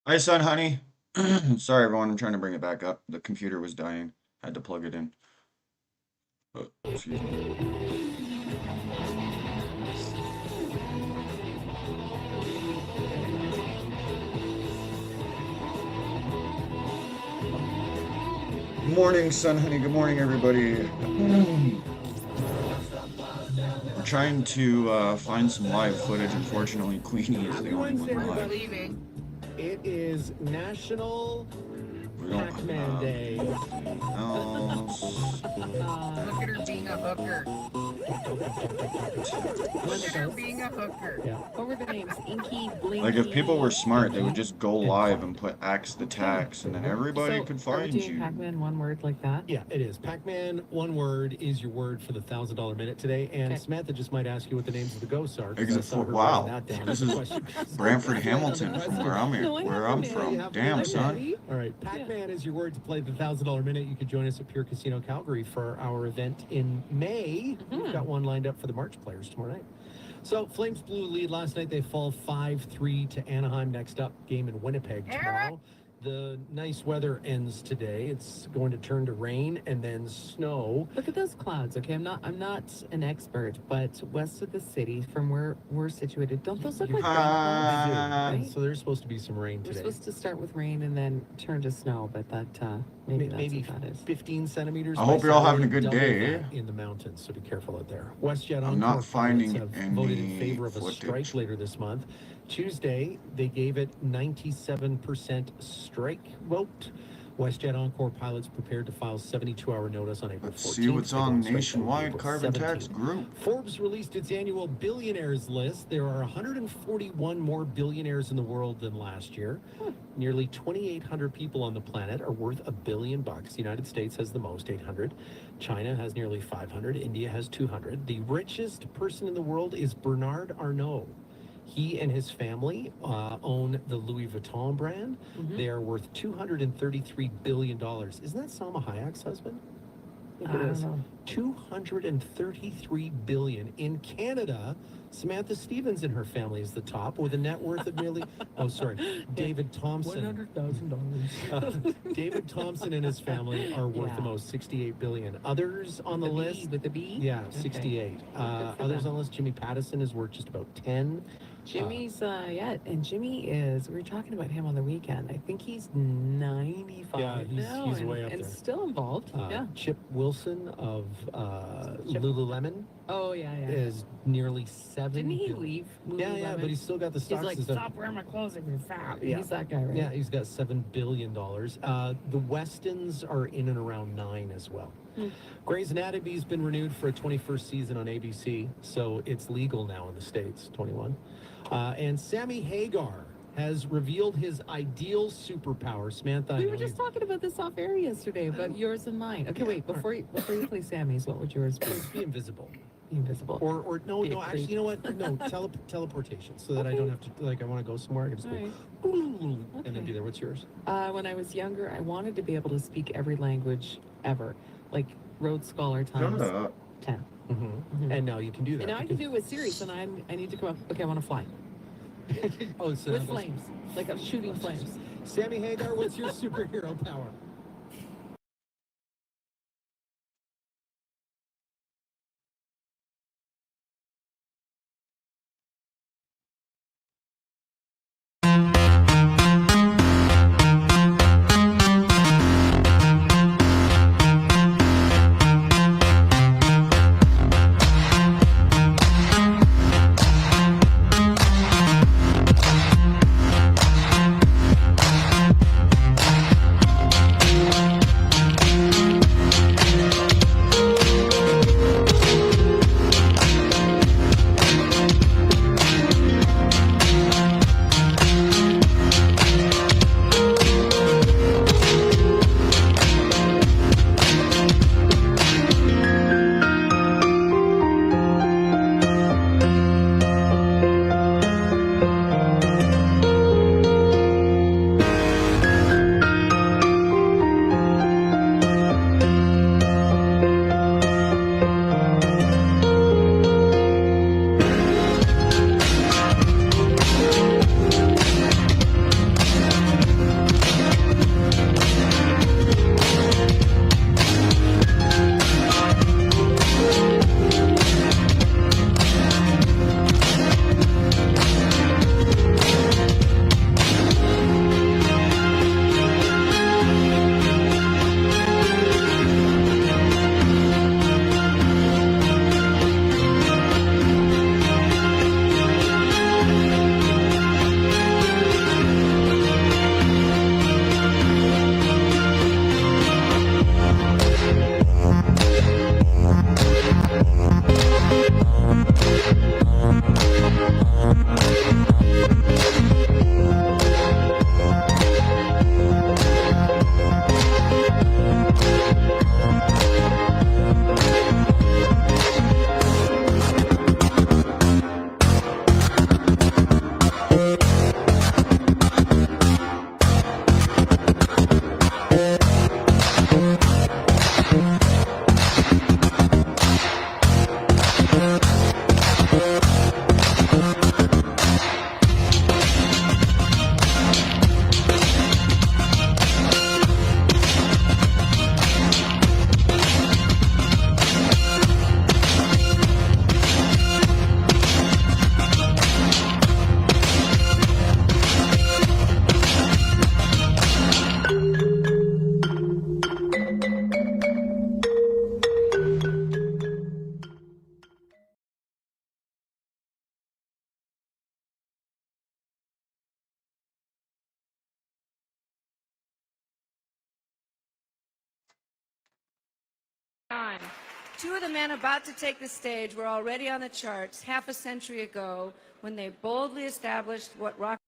[SPEAKER 1] Hi, son, honey. Sorry, everyone. I'm trying to bring it back up. The computer was dying. Had to plug it in. Excuse me. Good morning, son, honey. Good morning, everybody. We're trying to find some live footage. Unfortunately, Queenie is the only one live.
[SPEAKER 7] It is National
[SPEAKER 1] We don't
[SPEAKER 7] Pac-Man
[SPEAKER 1] have
[SPEAKER 7] Day.
[SPEAKER 1] anything else.
[SPEAKER 5] Look at her being a hooker. Look at her being a hooker.
[SPEAKER 7] Yeah.
[SPEAKER 6] What were the names? Inky, Blinky.
[SPEAKER 1] Like, if people were smart, they would just go live and put Axe the Tax, and then everybody
[SPEAKER 6] So,
[SPEAKER 1] could
[SPEAKER 6] are we
[SPEAKER 1] find
[SPEAKER 6] doing
[SPEAKER 1] you.
[SPEAKER 6] Pac-Man one word like that?
[SPEAKER 7] Yeah, it is. Pac-Man, one word, is your word for the $1,000 minute today. And
[SPEAKER 6] Okay.
[SPEAKER 7] Samantha just might ask you what the names of the ghosts are. 'cause I
[SPEAKER 1] Exit
[SPEAKER 7] saw
[SPEAKER 1] for,
[SPEAKER 7] her
[SPEAKER 1] wow,
[SPEAKER 7] writing that down.
[SPEAKER 1] this is
[SPEAKER 7] Question.
[SPEAKER 1] Brantford Hamilton from where I'm
[SPEAKER 6] No, I
[SPEAKER 1] where
[SPEAKER 6] have
[SPEAKER 1] I'm
[SPEAKER 6] it.
[SPEAKER 1] from.
[SPEAKER 7] You have
[SPEAKER 1] Damn,
[SPEAKER 7] it.
[SPEAKER 1] son.
[SPEAKER 7] All right, Pac-Man is your word to play the $1,000 minute. You could join us at Pure Casino Calgary for our event in May. We've got one lined up for the March players tomorrow night. So Flames blew a lead last night. They fall 5-3 to Anaheim. Next up, game in Winnipeg tomorrow. The nice weather ends today. It's going to turn to rain and then snow.
[SPEAKER 6] Look at those clouds. Okay, I'm not an expert, but west of the city, from where we're situated, don't those look like rain clouds? Right?
[SPEAKER 7] So there's supposed to be some rain
[SPEAKER 6] We're
[SPEAKER 7] today.
[SPEAKER 6] supposed to start with rain and then turn to snow, but that maybe that's
[SPEAKER 7] Maybe
[SPEAKER 6] what that is.
[SPEAKER 7] 15 centimeters.
[SPEAKER 1] I
[SPEAKER 7] by
[SPEAKER 1] hope you're all having a
[SPEAKER 7] Saturday,
[SPEAKER 1] good
[SPEAKER 7] double
[SPEAKER 1] day.
[SPEAKER 7] that in the mountains, so be careful out there. WestJet
[SPEAKER 1] I'm not
[SPEAKER 7] Encore
[SPEAKER 1] finding
[SPEAKER 7] pilots have voted in
[SPEAKER 1] any
[SPEAKER 7] favor of a
[SPEAKER 1] footage.
[SPEAKER 7] strike later this month. Tuesday, they gave it 97% strike vote. WestJet Encore pilots prepared to file 72-hour notice on April 14th.
[SPEAKER 1] Let's see what's
[SPEAKER 7] They go
[SPEAKER 1] on
[SPEAKER 7] strike on
[SPEAKER 1] Nationwide
[SPEAKER 7] April
[SPEAKER 1] Carbon Tax
[SPEAKER 7] 17th.
[SPEAKER 1] Group.
[SPEAKER 7] Forbes released its annual billionaires list. There are 141 more billionaires in the world than last year. Nearly 2,800 people on the planet are worth $1 billion. The United States has the most, 800. China has nearly 500. India has 200. The richest person in the world is Bernard Arnault. He and his family own the Louis Vuitton brand. They are worth $233 billion. Isn't that Salma Hayek's husband?
[SPEAKER 6] I don't know.
[SPEAKER 7] 233 billion. In Canada, Samantha Stevens and her family is the top with a net worth of nearly, David Thompson.
[SPEAKER 6] $100,000.
[SPEAKER 7] David Thompson and his family are worth the
[SPEAKER 6] Yeah.
[SPEAKER 7] most, 68 billion. Others on the list,
[SPEAKER 6] with the B?
[SPEAKER 7] yeah,
[SPEAKER 6] Okay.
[SPEAKER 7] 68.
[SPEAKER 6] Good for
[SPEAKER 7] Others
[SPEAKER 6] them.
[SPEAKER 7] on the list, Jimmy Pattison is worth just about 10.
[SPEAKER 6] Jimmy's, and Jimmy is, we were talking about him on the weekend. I think he's 95
[SPEAKER 7] Yeah,
[SPEAKER 6] now.
[SPEAKER 7] he's
[SPEAKER 6] and,
[SPEAKER 7] way up
[SPEAKER 6] and
[SPEAKER 7] there.
[SPEAKER 6] still involved. Yeah.
[SPEAKER 7] Chip Wilson of
[SPEAKER 6] Chip.
[SPEAKER 7] Lululemon
[SPEAKER 6] Oh, yeah.
[SPEAKER 7] is nearly 7
[SPEAKER 6] Didn't he
[SPEAKER 7] billion.
[SPEAKER 6] leave?
[SPEAKER 7] Yeah,
[SPEAKER 6] Lululemon?
[SPEAKER 7] but he's still got the
[SPEAKER 6] He's
[SPEAKER 7] stocks
[SPEAKER 6] like,
[SPEAKER 7] and stuff.
[SPEAKER 6] stop wearing my clothes if you're fat.
[SPEAKER 7] Yeah.
[SPEAKER 6] He's that guy, right?
[SPEAKER 7] Yeah, he's got $7 billion. The Westons are in and around 9 as well. Grey's Anatomy's been renewed for a 21st season on ABC, so it's legal now in the States, 21. And Sammy Hagar has revealed his ideal superpower. Samantha, I
[SPEAKER 6] We
[SPEAKER 7] know
[SPEAKER 6] were just talking about this off air yesterday, about yours and mine. Okay, wait, before you play Sammy's, what would yours be?
[SPEAKER 7] be invisible.
[SPEAKER 6] Be invisible.
[SPEAKER 7] Or no,
[SPEAKER 6] Be a
[SPEAKER 7] actually,
[SPEAKER 6] creep.
[SPEAKER 7] you know what? No, teleportation, so that I
[SPEAKER 6] Okay.
[SPEAKER 7] don't have to, like, I want to go somewhere, I can just
[SPEAKER 6] All
[SPEAKER 7] go,
[SPEAKER 6] right.
[SPEAKER 7] and then
[SPEAKER 6] Okay.
[SPEAKER 7] be there. What's yours?
[SPEAKER 6] When I was younger, I wanted to be able to speak every language ever, like Rhodes Scholar times
[SPEAKER 1] Shut up.
[SPEAKER 6] 10.
[SPEAKER 7] Mm-hmm. And now you can do that.
[SPEAKER 6] And now I can do it with Siri, so now I need to come up. Okay, I want to fly
[SPEAKER 7] Oh, so
[SPEAKER 6] with flames, like I'm shooting flames.
[SPEAKER 7] Sammy Hagar, what's your superhero power?
[SPEAKER 10] Two of the men about to take the stage were already on the charts half a century ago when they boldly established what rock.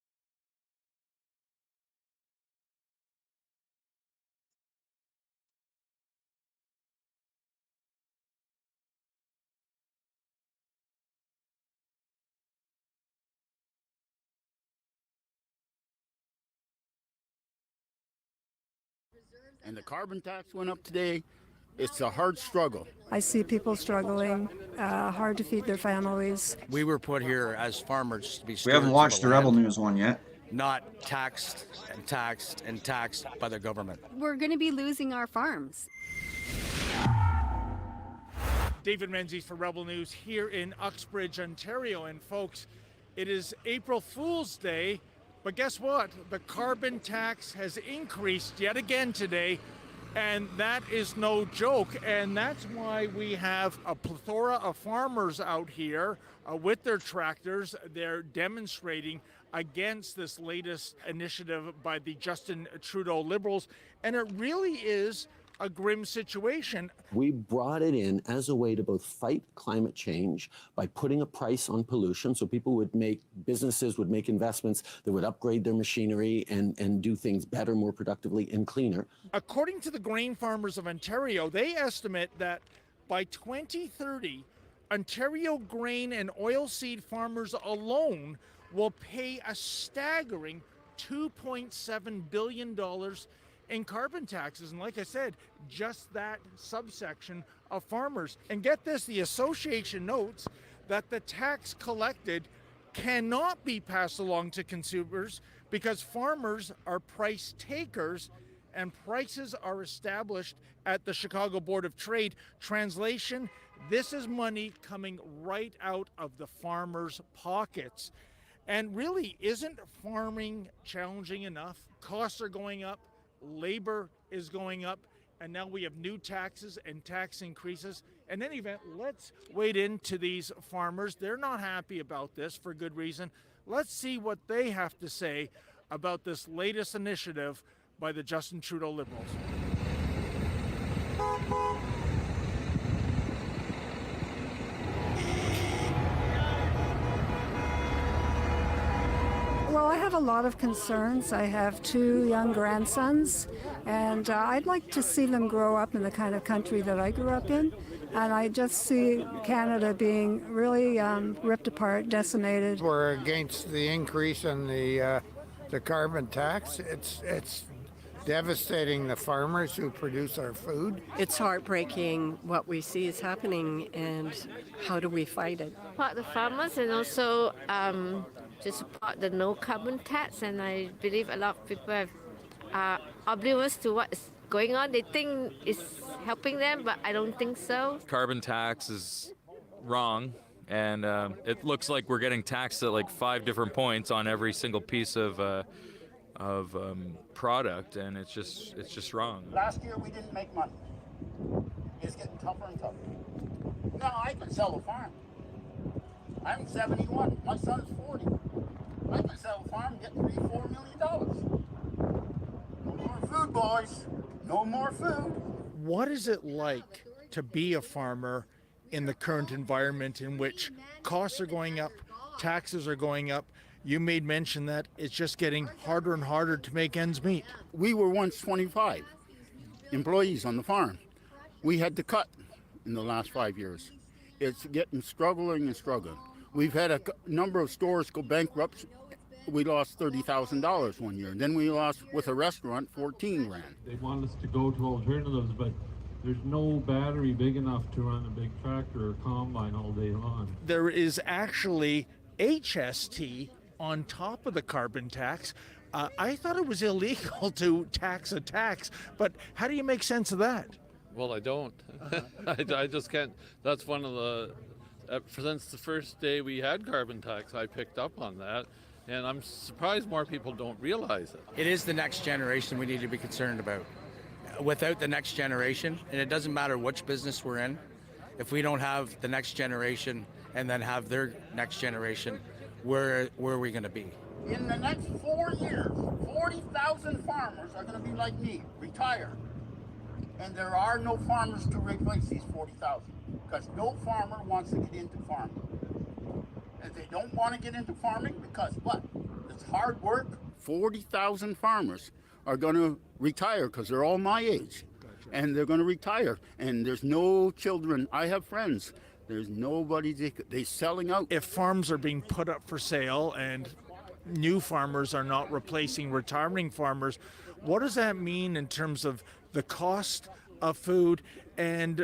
[SPEAKER 11] And the carbon tax went up today. It's a hard struggle.
[SPEAKER 12] I see people struggling, hard to feed their families.
[SPEAKER 13] We were put here as farmers to be stewards
[SPEAKER 1] We haven't watched the Rebel News one yet.
[SPEAKER 13] Not taxed and taxed and taxed by the government.
[SPEAKER 14] We're going to be losing our farms.
[SPEAKER 15] David Menzies for Rebel News here in Uxbridge, Ontario. And folks, it is April Fool's Day, but guess what? The carbon tax has increased yet again today, and that is no joke. And that's why we have a plethora of farmers out here with their tractors. They're demonstrating against this latest initiative by the Justin Trudeau Liberals, and it really is a grim situation.
[SPEAKER 16] We brought it in as a way to both fight climate change by putting a price on pollution, so businesses would make investments that would upgrade their machinery and do things better, more productively, and cleaner.
[SPEAKER 15] According to the Grain Farmers of Ontario, they estimate that by 2030, Ontario grain and oilseed farmers alone will pay a staggering $2.7 billion in carbon taxes. And like I said, just that subsection of farmers. And get this, the association notes that the tax collected cannot be passed along to consumers because farmers are price takers and prices are established at the Chicago Board of Trade. Translation, this is money coming right out of the farmers' pockets. And really, isn't farming challenging enough? Costs are going up, labor is going up, and now we have new taxes and tax increases. In any event, let's wade into these farmers. They're not happy about this for good reason. Let's see what they have to say about this latest initiative by the Justin Trudeau Liberals.
[SPEAKER 12] Well, I have a lot of concerns. I have 2 young grandsons, and I'd like to see them grow up in the kind of country that I grew up in. And I just see Canada being really ripped apart, decimated.
[SPEAKER 17] We're against the increase in the carbon tax. It's devastating the farmers who produce our food.
[SPEAKER 18] It's heartbreaking what we see is happening, and how do we fight it?
[SPEAKER 19] Support the farmers and also to support the no carbon tax, and I believe a lot of people are oblivious to what is going on. They think it's helping them, but I don't think so.
[SPEAKER 20] Carbon tax is wrong, and it looks like we're getting taxed at like 5 different points on every single piece of product, and it's just wrong.
[SPEAKER 11] Last year we didn't make money. It's getting tougher and tougher. Now I can sell a farm. I'm 71. My son's 40. I can sell a farm, get $3-4 million. No more food, boys. No more food.
[SPEAKER 15] What is it like to be a farmer in the current environment in which costs are going up, taxes are going up? You made mention that it's just getting harder and harder to make ends meet.
[SPEAKER 11] We were once 25 employees on the farm. We had to cut in the last 5 years. It's getting struggling. We've had a number of stores go bankrupt. We lost $30,000 one year. Then we lost, with a restaurant, 14 grand.
[SPEAKER 21] They want us to go to alternatives, but there's no battery big enough to run a big tractor or combine all day long.
[SPEAKER 15] There is actually HST on top of the carbon tax. I thought it was illegal to tax a tax, but how do you make sense of that?
[SPEAKER 22] Well, I don't. I just can't. That's one of the, since the first day we had carbon tax, I picked up on that. And I'm surprised more people don't realize it.
[SPEAKER 13] It is the next generation we need to be concerned about. Without the next generation, and it doesn't matter which business we're in, if we don't have the next generation and then have their next generation, where are we going to be?
[SPEAKER 11] In the next 4 years, 40,000 farmers are going to be like me, retired. And there are no farmers to replace these 40,000 because no farmer wants to get into farming. And they don't want to get into farming because what? It's hard work. 40,000 farmers are going to retire because they're all my age. And they're going to retire. And there's no children. I have friends. There's nobody, they're selling out.
[SPEAKER 15] If farms are being put up for sale and new farmers are not replacing retiring farmers, what does that mean in terms of the cost of food and,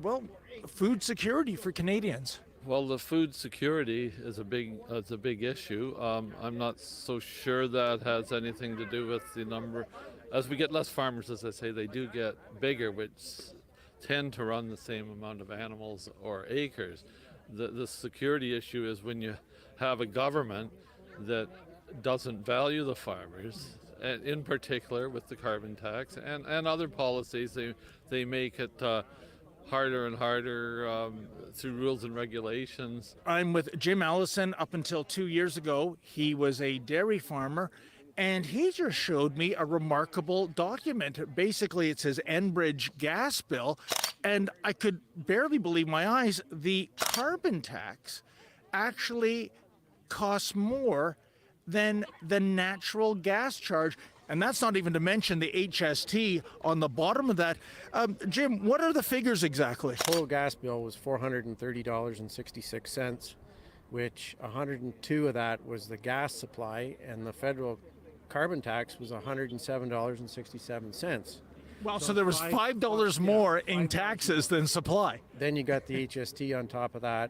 [SPEAKER 15] well, food security for Canadians.
[SPEAKER 22] Well, the food security is a big issue. I'm not so sure that has anything to do with the number. As we get less farmers, as I say, they do get bigger, which tend to run the same amount of animals or acres. The security issue is when you have a government that doesn't value the farmers, and in particular with the carbon tax and other policies, they make it harder and harder through rules and regulations.
[SPEAKER 15] I'm with Jim Allison. Up until 2 years ago, he was a dairy farmer, and he just showed me a remarkable document. Basically, it says Enbridge gas bill, and I could barely believe my eyes. The carbon tax actually costs more than the natural gas charge. And that's not even to mention the HST on the bottom of that. Jim, what are the figures exactly?
[SPEAKER 2] Total gas bill was $430.66, which 102 of that was the gas supply, and the federal carbon tax was $107.67.
[SPEAKER 15] Well, so there was $5 more in taxes than supply.
[SPEAKER 2] Then you got the HST on top of that,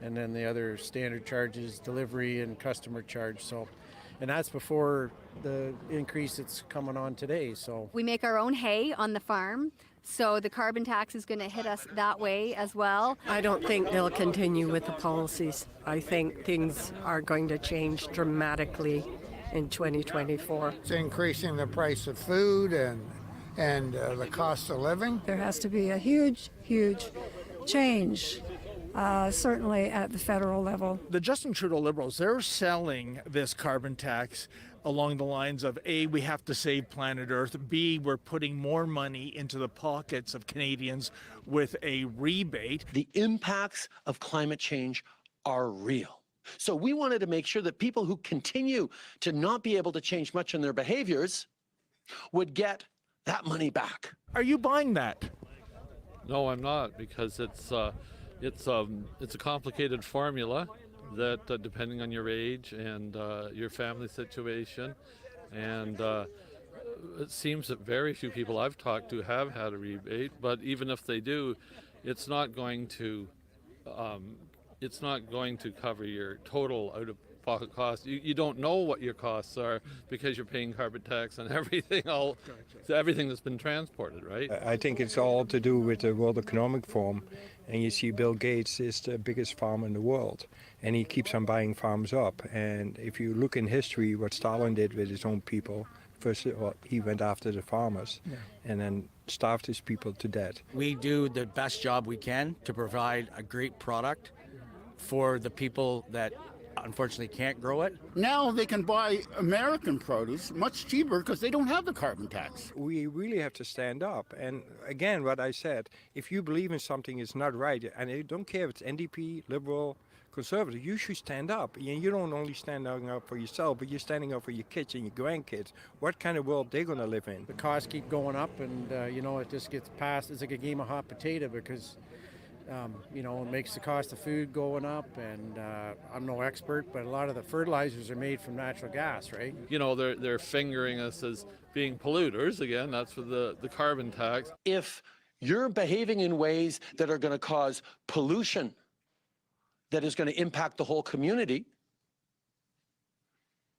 [SPEAKER 2] and then the other standard charges, delivery and customer charge. So, and that's before the increase that's coming on today. So
[SPEAKER 14] We make our own hay on the farm, so the carbon tax is going to hit us that way as well.
[SPEAKER 18] I don't think they'll continue with the policies. I think things are going to change dramatically in 2024.
[SPEAKER 17] It's increasing the price of food and the cost of living.
[SPEAKER 12] There has to be a huge, huge change, certainly at the federal level.
[SPEAKER 15] The Justin Trudeau Liberals, they're selling this carbon tax along the lines of A, we have to save planet Earth, B, we're putting more money into the pockets of Canadians with a rebate.
[SPEAKER 16] The impacts of climate change are real. So we wanted to make sure that people who continue to not be able to change much in their behaviors would get that money back.
[SPEAKER 15] Are you buying that?
[SPEAKER 22] No, I'm not, because it's a complicated formula that depending on your age and your family situation, and it seems that very few people I've talked to have had a rebate. But even if they do, it's not going to cover your total out-of-pocket costs. You don't know what your costs are because you're paying carbon tax on everything that's been transported, right?
[SPEAKER 3] I think it's all to do with the World Economic Forum, and you see Bill Gates is the biggest farmer in the world, and he keeps on buying farms up. And if you look in history what Stalin did with his own people, first he went after the farmers and then starved his people to death.
[SPEAKER 13] We do the best job we can to provide a great product for the people that unfortunately can't grow it.
[SPEAKER 11] Now they can buy American produce much cheaper because they don't have the carbon tax.
[SPEAKER 3] We really have to stand up. And again, what I said, if you believe in something is not right, and I don't care if it's NDP, Liberal, Conservative, you should stand up. And you don't only stand up for yourself, but you're standing up for your kids and your grandkids. What kind of world they're going to live in?
[SPEAKER 2] The costs keep going up, and it just gets passed. It's like a game of hot potato because it makes the cost of food going up, and I'm no expert, but a lot of the fertilizers are made from natural gas, right?
[SPEAKER 22] They're fingering us as being polluters. Again, that's for the carbon tax.
[SPEAKER 16] If you're behaving in ways that are going to cause pollution that is going to impact the whole community,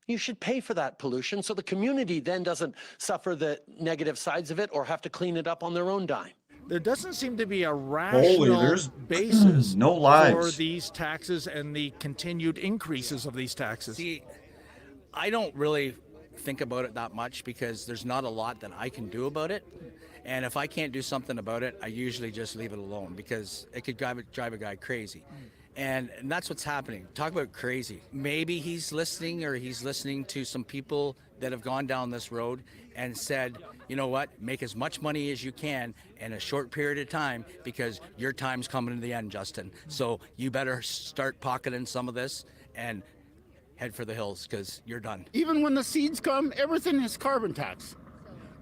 [SPEAKER 16] you should pay for that pollution so the community then doesn't suffer the negative sides of it or have to clean it up on their own dime.
[SPEAKER 15] There doesn't seem to be a rational basis
[SPEAKER 1] no lives
[SPEAKER 15] for these taxes and the continued increases of these taxes.
[SPEAKER 13] See, I don't really think about it that much because there's not a lot that I can do about it. And if I can't do something about it, I usually just leave it alone because it could drive a guy crazy. And that's what's happening. Talk about crazy. Maybe he's listening to some people that have gone down this road and said, you know what, make as much money as you can in a short period of time because your time's coming to the end, Justin. So you better start pocketing some of this and head for the hills because you're done.
[SPEAKER 11] Even when the seeds come, everything is carbon tax.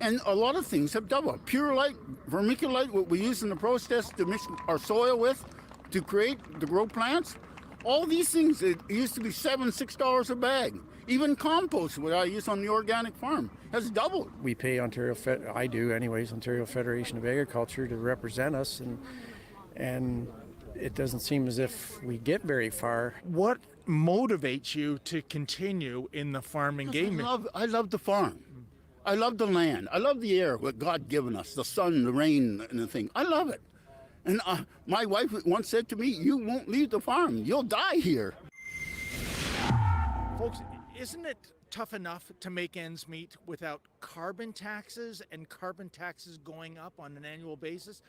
[SPEAKER 11] And a lot of things have doubled. Purolite, vermiculite, what we use in the process to mix our soil with to grow plants, All these things, it used to be $6 a bag. Even compost, what I use on the organic farm, has doubled.
[SPEAKER 2] We pay I do anyways, Ontario Federation of Agriculture to represent us, and it doesn't seem as if we get very far.
[SPEAKER 15] What motivates you to continue in the farming game?
[SPEAKER 11] I love the farm. I love the land. I love the air, what God given us, the sun, the rain, and the thing. I love it. And my wife once said to me, you won't leave the farm. You'll die here.
[SPEAKER 15] Folks, isn't it tough enough to make ends meet without carbon taxes and carbon taxes going up on an annual basis?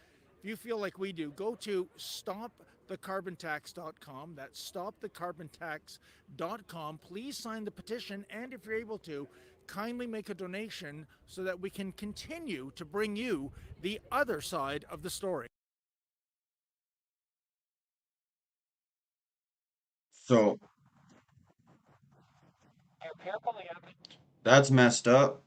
[SPEAKER 15] If you feel like we do, go to stopthecarbontax.com. That's stopthecarbontax.com. Please sign the petition, and if you're able to, kindly make a donation so that we can continue to bring you the other side of the story.
[SPEAKER 1] So that's messed up.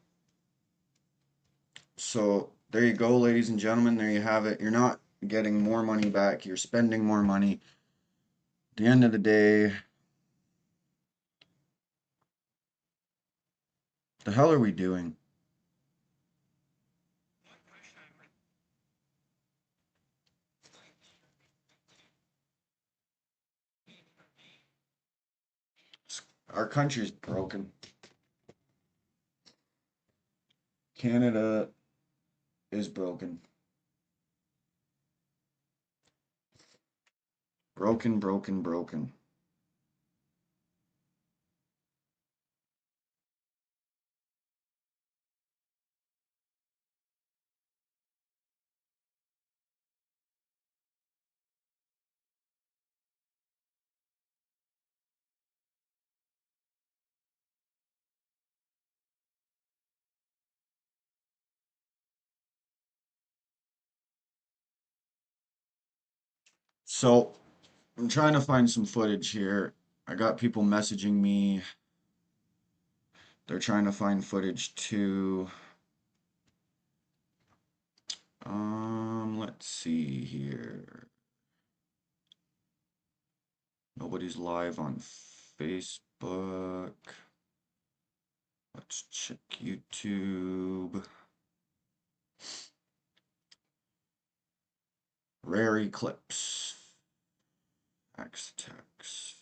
[SPEAKER 1] So there you go, ladies and gentlemen. There you have it. You're not getting more money back. You're spending more money. At the end of the day, the hell are we doing? Our country's broken. Canada is broken. Broken, broken, broken. So, I'm trying to find some footage here. I got people messaging me. They're trying to find footage too. Let's see here. Nobody's live on Facebook. Let's check YouTube. Rare Eclipse. Axe attacks.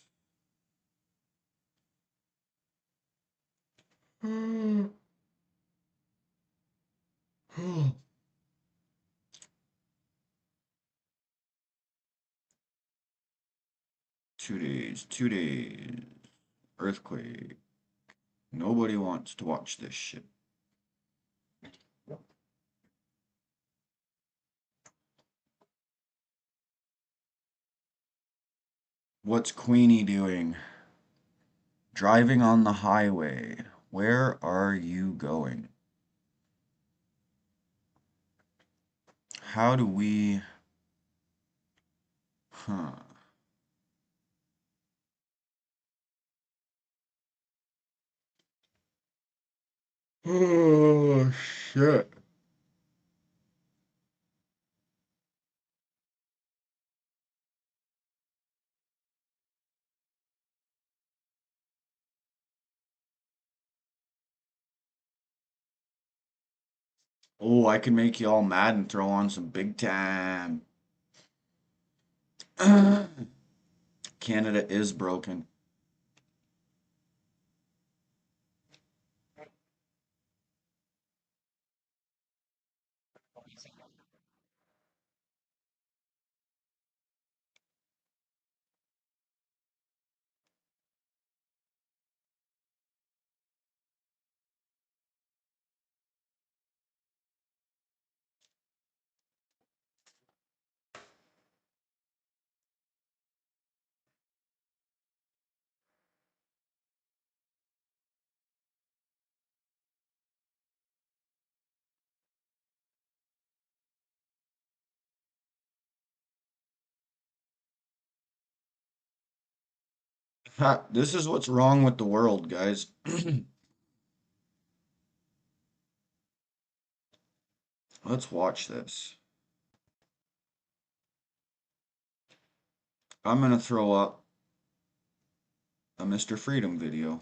[SPEAKER 1] Two days. Earthquake. Nobody wants to watch this shit. What's Queenie doing? Driving on the highway. Where are you going? How do we... Oh, shit. Oh, I can make you all mad and throw on some big time. Canada is broken. This is what's wrong with the world, guys. Let's watch this. I'm gonna throw up. a Mr. Freedom video.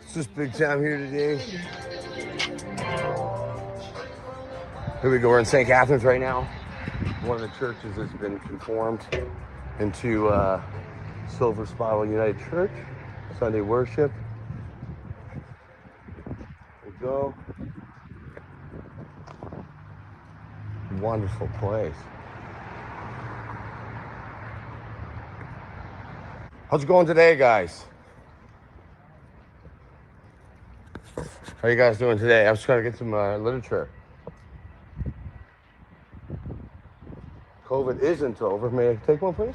[SPEAKER 4] It's just big time here today. Here we go. We're in St. Catharines right now. One of the churches has been conformed into Silver Spiral United Church. Sunday worship. There we go. Wonderful place. How's it going today, guys? How are you guys doing today? I was trying to get some literature. COVID isn't over. May I take one, please?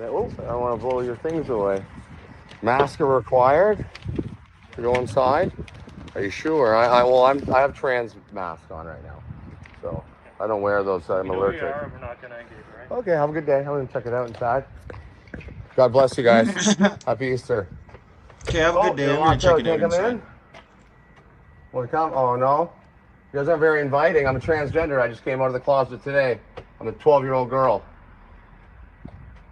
[SPEAKER 4] Oh, I don't want to blow your things away. Mask are required to go inside. Are you sure? I have trans mask on right now, so I don't wear those. I'm allergic.
[SPEAKER 9] We're not gonna engage, right?
[SPEAKER 4] Okay, have a good day. I'm gonna check it out inside. God bless you guys. Happy Easter.
[SPEAKER 1] Okay, have a good day. I'm gonna check it out inside.
[SPEAKER 4] Want to come? Oh no, you guys aren't very inviting. I'm a transgender. I just came out of the closet today. I'm a 12-year-old girl.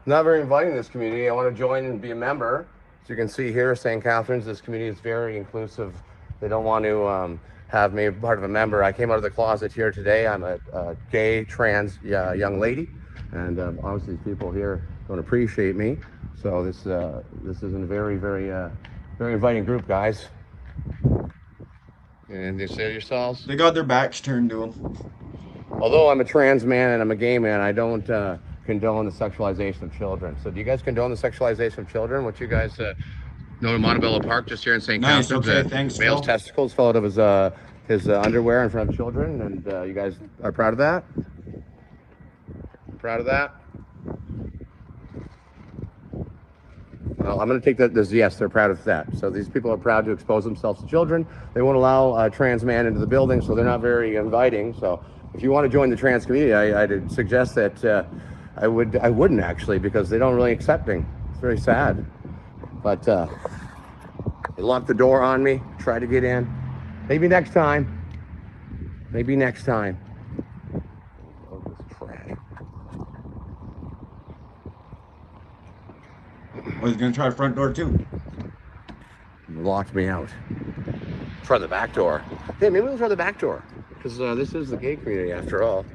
[SPEAKER 4] Not very inviting in this community. I want to join and be a member. As you can see here, St. Catharines, this community is very inclusive. They don't want to have me part of a member. I came out of the closet here today. I'm a gay, trans young lady, and obviously people here don't appreciate me. So this isn't a very, very, very inviting group, guys. And you say yourselves?
[SPEAKER 1] They got their backs turned to them.
[SPEAKER 4] Although I'm a trans man and I'm a gay man, I don't condone the sexualization of children. So do you guys condone the sexualization of children? What you guys know to Montebello Park just here in St.
[SPEAKER 1] Nice,
[SPEAKER 4] Catharines?
[SPEAKER 1] okay, thanks,
[SPEAKER 4] Male's
[SPEAKER 1] Phil.
[SPEAKER 4] testicles fell out of his underwear in front of children, and you guys are proud of that? Proud of that? Well, I'm going to take that as yes, they're proud of that. So these people are proud to expose themselves to children. They won't allow a trans man into the building, so they're not very inviting. So if you want to join the trans community, I'd suggest that I wouldn't actually, because they don't really accept me. It's very sad. But they locked the door on me, tried to get in. Maybe next time. Maybe next time. Oh, this trash.
[SPEAKER 1] Oh, he's gonna try the front door too.
[SPEAKER 4] Locked me out. Try the back door. Hey, maybe we'll try the back door. Because this is the gay community after all.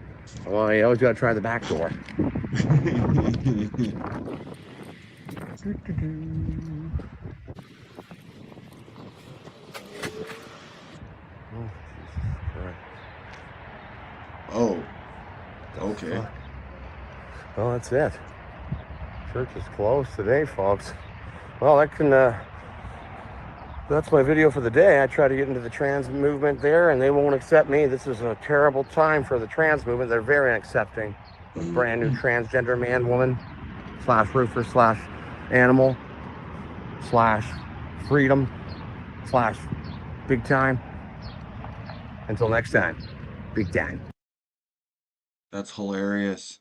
[SPEAKER 4] Well, you always gotta try the back door.
[SPEAKER 1] Oh, okay.
[SPEAKER 4] Well, that's it. Church is closed today, folks. Well, that's my video for the day. I try to get into the trans movement there, and they won't accept me. This is a terrible time for the trans movement. They're very unaccepting. A brand new transgender man, woman, / roofer / animal / freedom / big time. Until next time, big time.
[SPEAKER 1] That's hilarious.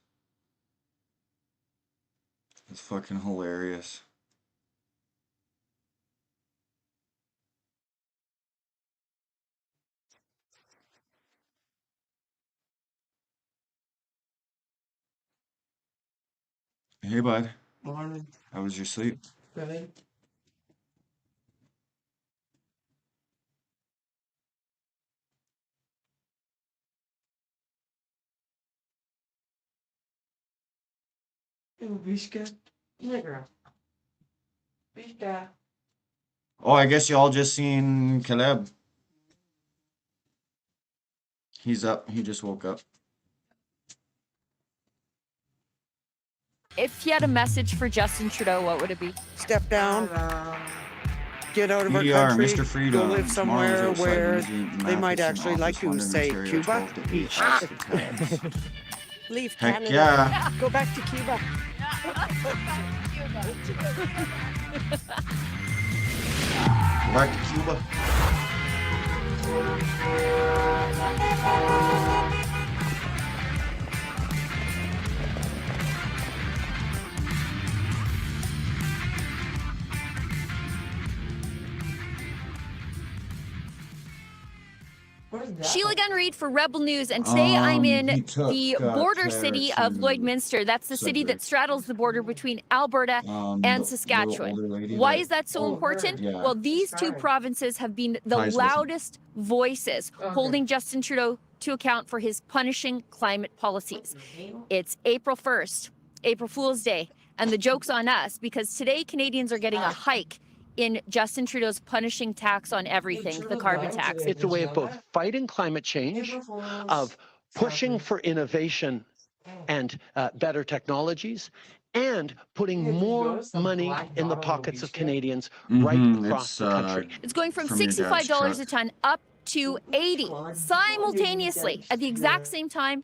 [SPEAKER 1] That's fucking hilarious. Hey, bud.
[SPEAKER 23] Morning.
[SPEAKER 1] How was your sleep?
[SPEAKER 23] Good. Vishka. Negra. Vishka.
[SPEAKER 1] Oh, I guess y'all just seen Caleb. He's up. He just woke up.
[SPEAKER 24] If you had a message for Justin Trudeau, what would it be?
[SPEAKER 23] Step down. Get out of our
[SPEAKER 1] PDR,
[SPEAKER 23] country.
[SPEAKER 1] Mr. Freedom.
[SPEAKER 23] Go live somewhere
[SPEAKER 1] Tomorrow's outside
[SPEAKER 23] where
[SPEAKER 1] Lindsay
[SPEAKER 23] they might
[SPEAKER 1] Matheson
[SPEAKER 23] actually
[SPEAKER 1] office
[SPEAKER 23] like you.
[SPEAKER 1] wondering
[SPEAKER 23] Say
[SPEAKER 1] Ontario
[SPEAKER 23] Cuba.
[SPEAKER 1] 12 to 8.
[SPEAKER 23] Leave
[SPEAKER 1] Heck
[SPEAKER 23] Canada.
[SPEAKER 1] yeah.
[SPEAKER 23] Go back to Cuba.
[SPEAKER 1] Back to Cuba.
[SPEAKER 24] Sheila Gunn Reid for Rebel News, and today I'm in
[SPEAKER 1] he took,
[SPEAKER 24] the border city of
[SPEAKER 1] to
[SPEAKER 24] Lloydminster. That's the city that
[SPEAKER 1] subject.
[SPEAKER 24] straddles the border between Alberta
[SPEAKER 1] The
[SPEAKER 24] and
[SPEAKER 1] little
[SPEAKER 24] Saskatchewan.
[SPEAKER 1] older lady
[SPEAKER 24] Why
[SPEAKER 1] that-
[SPEAKER 24] is that so important?
[SPEAKER 1] Yeah.
[SPEAKER 24] Well, these two provinces have been the
[SPEAKER 1] Ties with-
[SPEAKER 24] loudest voices holding Justin Trudeau to account for his punishing climate policies. It's April 1st, April Fool's Day, and the joke's on us because today Canadians are getting a hike in Justin Trudeau's punishing tax on everything, the carbon tax.
[SPEAKER 16] It's a way of both fighting climate change, of pushing for innovation and better technologies, and putting more money in the pockets of Canadians right across the country.
[SPEAKER 24] It's going from
[SPEAKER 1] From your dad's
[SPEAKER 24] $65 a
[SPEAKER 1] truck.
[SPEAKER 24] ton up to $80 simultaneously. At the exact same time,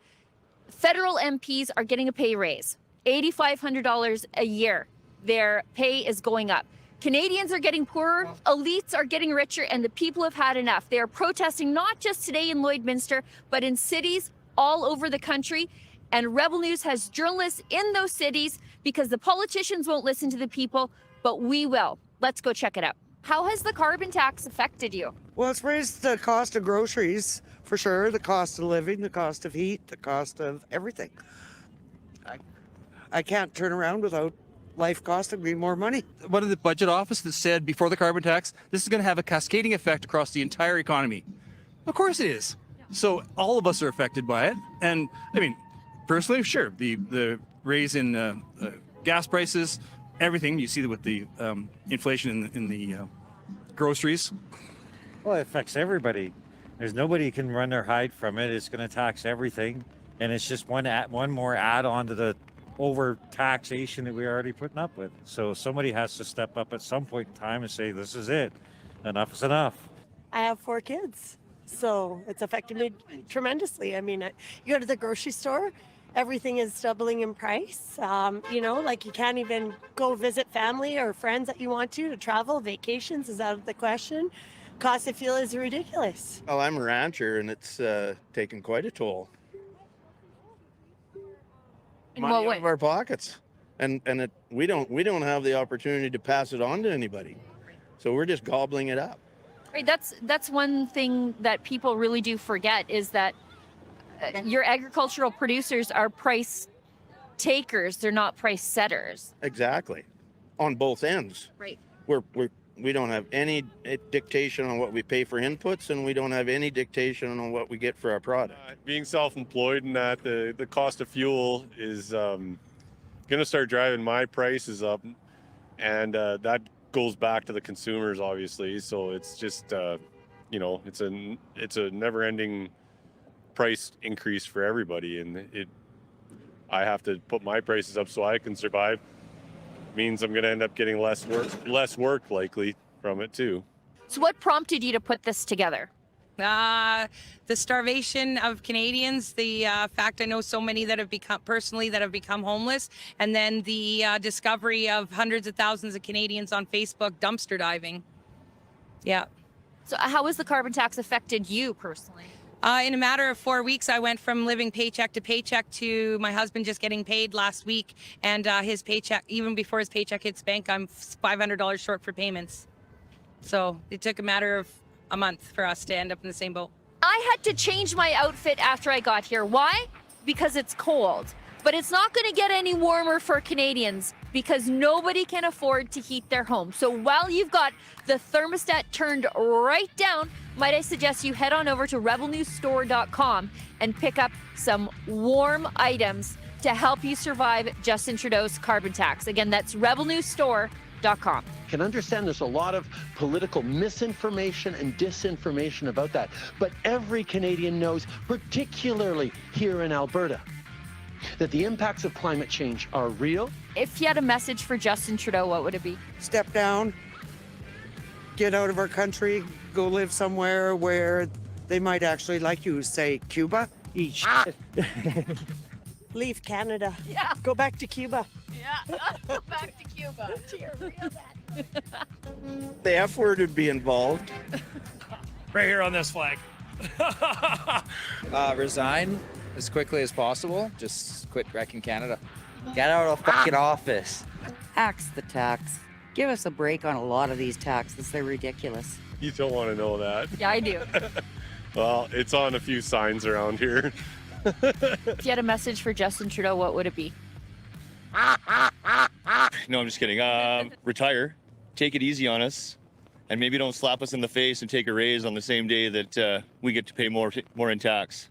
[SPEAKER 24] federal MPs are getting a pay raise, $8,500 a year. Their pay is going up. Canadians are getting poorer, elites are getting richer, and the people have had enough. They are protesting not just today in Lloydminster, but in cities all over the country. And Rebel News has journalists in those cities because the politicians won't listen to the people, but we will. Let's go check it out. How has the carbon tax affected you?
[SPEAKER 23] Well, it's raised the cost of groceries for sure, the cost of living, the cost of heat, the cost of everything. I can't turn around without life costing me more money.
[SPEAKER 5] One of the budget office that said before the carbon tax, this is going to have a cascading effect across the entire economy. Of course it is. So all of us are affected by it. And I mean, personally, sure, the raise in gas prices, everything you see with the inflation in the groceries.
[SPEAKER 6] Well, it affects everybody. There's nobody can run their hide from it. It's going to tax everything, and it's just one more add-on to the over taxation that we're already putting up with. So somebody has to step up at some point in time and say, this is it. Enough is enough.
[SPEAKER 23] I have 4 kids, so it's affected me tremendously. I mean, you go to the grocery store, everything is doubling in price. You know, like you can't even go visit family or friends that you want to travel. Vacations is out of the question. Cost of fuel is ridiculous.
[SPEAKER 8] Well, I'm a rancher, and it's taken quite a toll.
[SPEAKER 24] In
[SPEAKER 8] Money
[SPEAKER 24] what
[SPEAKER 8] out
[SPEAKER 24] way?
[SPEAKER 8] of our pockets, and we don't have the opportunity to pass it on to anybody, so we're just gobbling it up.
[SPEAKER 24] Right, that's one thing that people really do forget is that your agricultural producers are price takers, they're not price setters.
[SPEAKER 8] Exactly, on both ends.
[SPEAKER 24] Right.
[SPEAKER 8] We don't have any dictation on what we pay for inputs, and we don't have any dictation on what we get for our product.
[SPEAKER 9] Being self-employed and that the cost of fuel is going to start driving my prices up, and that goes back to the consumers, obviously. So it's just you know, it's a never-ending price increase for everybody, and I have to put my prices up so I can survive. Means I'm going to end up getting less work likely from it too.
[SPEAKER 24] So what prompted you to put this together?
[SPEAKER 25] The starvation of Canadians, the fact I know so many that have become homeless, and then the discovery of hundreds of thousands of Canadians on Facebook dumpster diving. Yeah.
[SPEAKER 24] So how has the carbon tax affected you personally?
[SPEAKER 25] In a matter of 4 weeks, I went from living paycheck to paycheck to my husband just getting paid last week, and his paycheck, even before his paycheck hits bank, I'm $500 short for payments. So it took a matter of a month for us to end up in the same boat.
[SPEAKER 24] I had to change my outfit after I got here. Why? Because it's cold. But it's not going to get any warmer for Canadians because nobody can afford to heat their home. So while you've got the thermostat turned right down, might I suggest you head on over to rebelnewsstore.com and pick up some warm items to help you survive Justin Trudeau's carbon tax. Again, that's rebelnewsstore.com.
[SPEAKER 16] Can understand there's a lot of political misinformation and disinformation about that. But every Canadian knows, particularly here in Alberta, that the impacts of climate change are real.
[SPEAKER 24] If you had a message for Justin Trudeau, what would it be?
[SPEAKER 23] Step down, get out of our country, go live somewhere where they might actually like you, say Cuba. Eat shit. Leave Canada.
[SPEAKER 24] Yeah.
[SPEAKER 23] Go back to Cuba.
[SPEAKER 24] Yeah, go back to Cuba.
[SPEAKER 8] The F word would be involved.
[SPEAKER 26] Right here on this flag.
[SPEAKER 27] Resign as quickly as possible. Just quit wrecking Canada. Get out of the fucking office.
[SPEAKER 28] Axe the tax. Give us a break on a lot of these taxes. They're ridiculous.
[SPEAKER 9] You don't want to know that.
[SPEAKER 24] Yeah, I do.
[SPEAKER 9] Well, it's on a few signs around here.
[SPEAKER 24] If you had a message for Justin Trudeau, what would it be?
[SPEAKER 7] No, I'm just kidding. Retire, take it easy on us, and maybe don't slap us in the face and take a raise on the same day that we get to pay more in tax.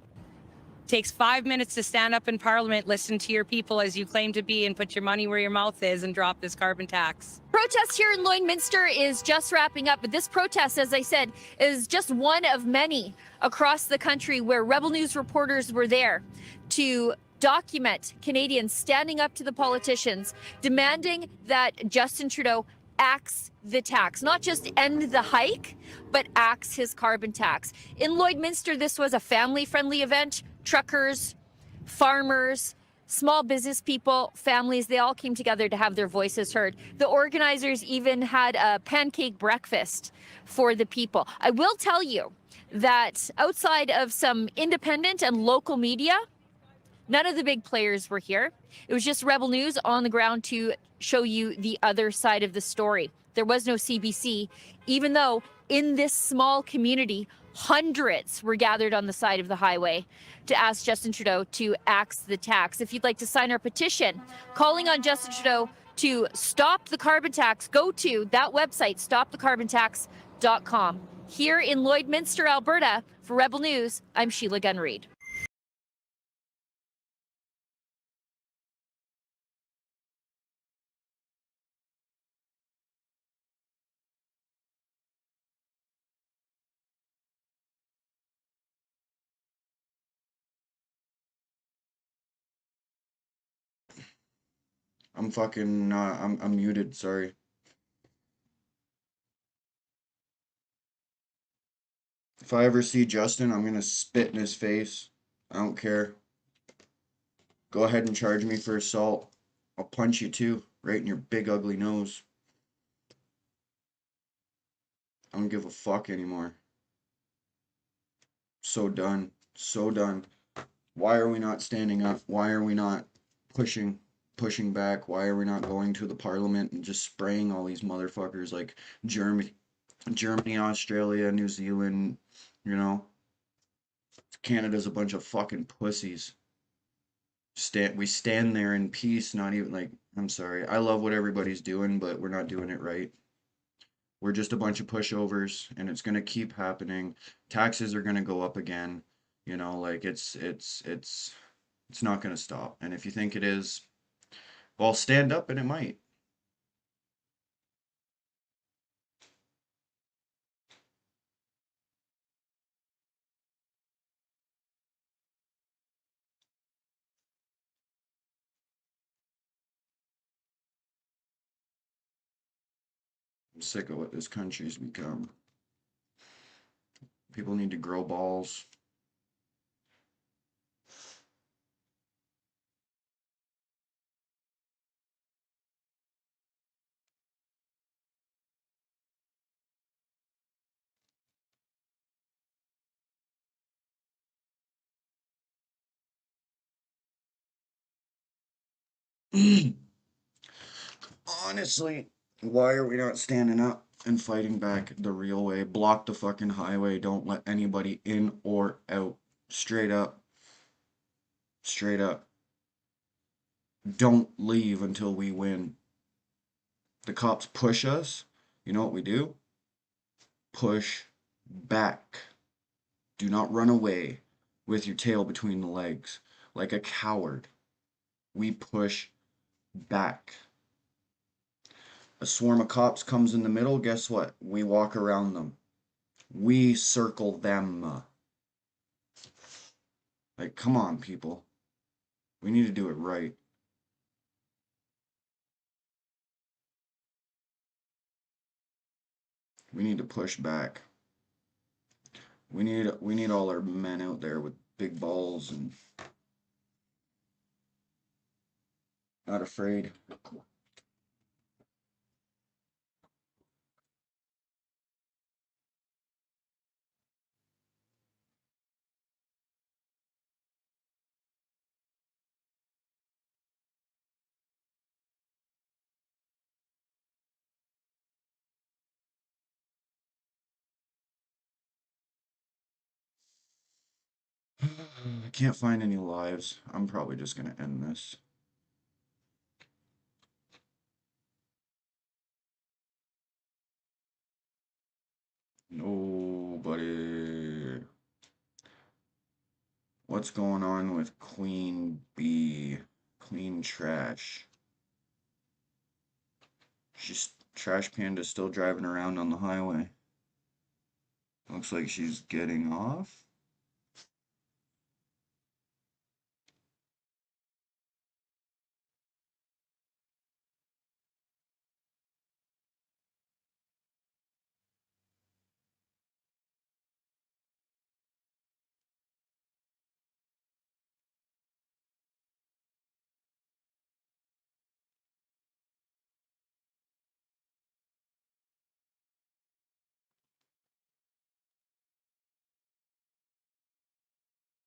[SPEAKER 25] Takes 5 minutes to stand up in Parliament, listen to your people as you claim to be, and put your money where your mouth is and drop this carbon tax.
[SPEAKER 24] Protest here in Lloydminster is just wrapping up, but this protest, as I said, is just one of many across the country where Rebel News reporters were there to document Canadians standing up to the politicians, demanding that Justin Trudeau axe the tax, not just end the hike, but axe his carbon tax. In Lloydminster, this was a family-friendly event. Truckers, farmers, small business people, families, they all came together to have their voices heard. The organizers even had a pancake breakfast for the people. I will tell you that outside of some independent and local media, none of the big players were here. It was just Rebel News on the ground to show you the other side of the story. There was no CBC, even though in this small community, hundreds were gathered on the side of the highway to ask Justin Trudeau to axe the tax. If you'd like to sign our petition calling on Justin Trudeau to stop the carbon tax, go to that website, stopthecarbontax.com. Here in Lloydminster, Alberta, for Rebel News, I'm Sheila Gunn Reid.
[SPEAKER 1] I'm fucking, I'm muted, sorry. If I ever see Justin, I'm gonna spit in his face. I don't care. Go ahead and charge me for assault. I'll punch you too, right in your big ugly nose. I don't give a fuck anymore. So done. So done. Why are we not standing up? Why are we not pushing back? Why are we not going to the parliament and just spraying all these motherfuckers like Germany, Australia, New Zealand, you know? Canada's a bunch of fucking pussies. We stand there in peace, not even like, I'm sorry. I love what everybody's doing, but we're not doing it right. We're just a bunch of pushovers, and it's going to keep happening. Taxes are going to go up again. You know, like it's not going to stop. And if you think it is, well, stand up and it might. I'm sick of what this country's become. People need to grow balls. Honestly, why are we not standing up and fighting back the real way? Block the fucking highway. Don't let anybody in or out. Straight up. Straight up. Don't leave until we win. The cops push us. You know what we do? Push back. Do not run away with your tail between the legs like a coward. We push back. A swarm of cops comes in the middle, guess what? We walk around them. We circle them. Like, come on, people. We need to do it right. We need to push back. We need all our men out there with big balls and not afraid. I can't find any lives. I'm probably just gonna end this. Nobody. What's going on with Queen Bee? Clean trash. She's Trash Panda still driving around on the highway. Looks like she's getting off.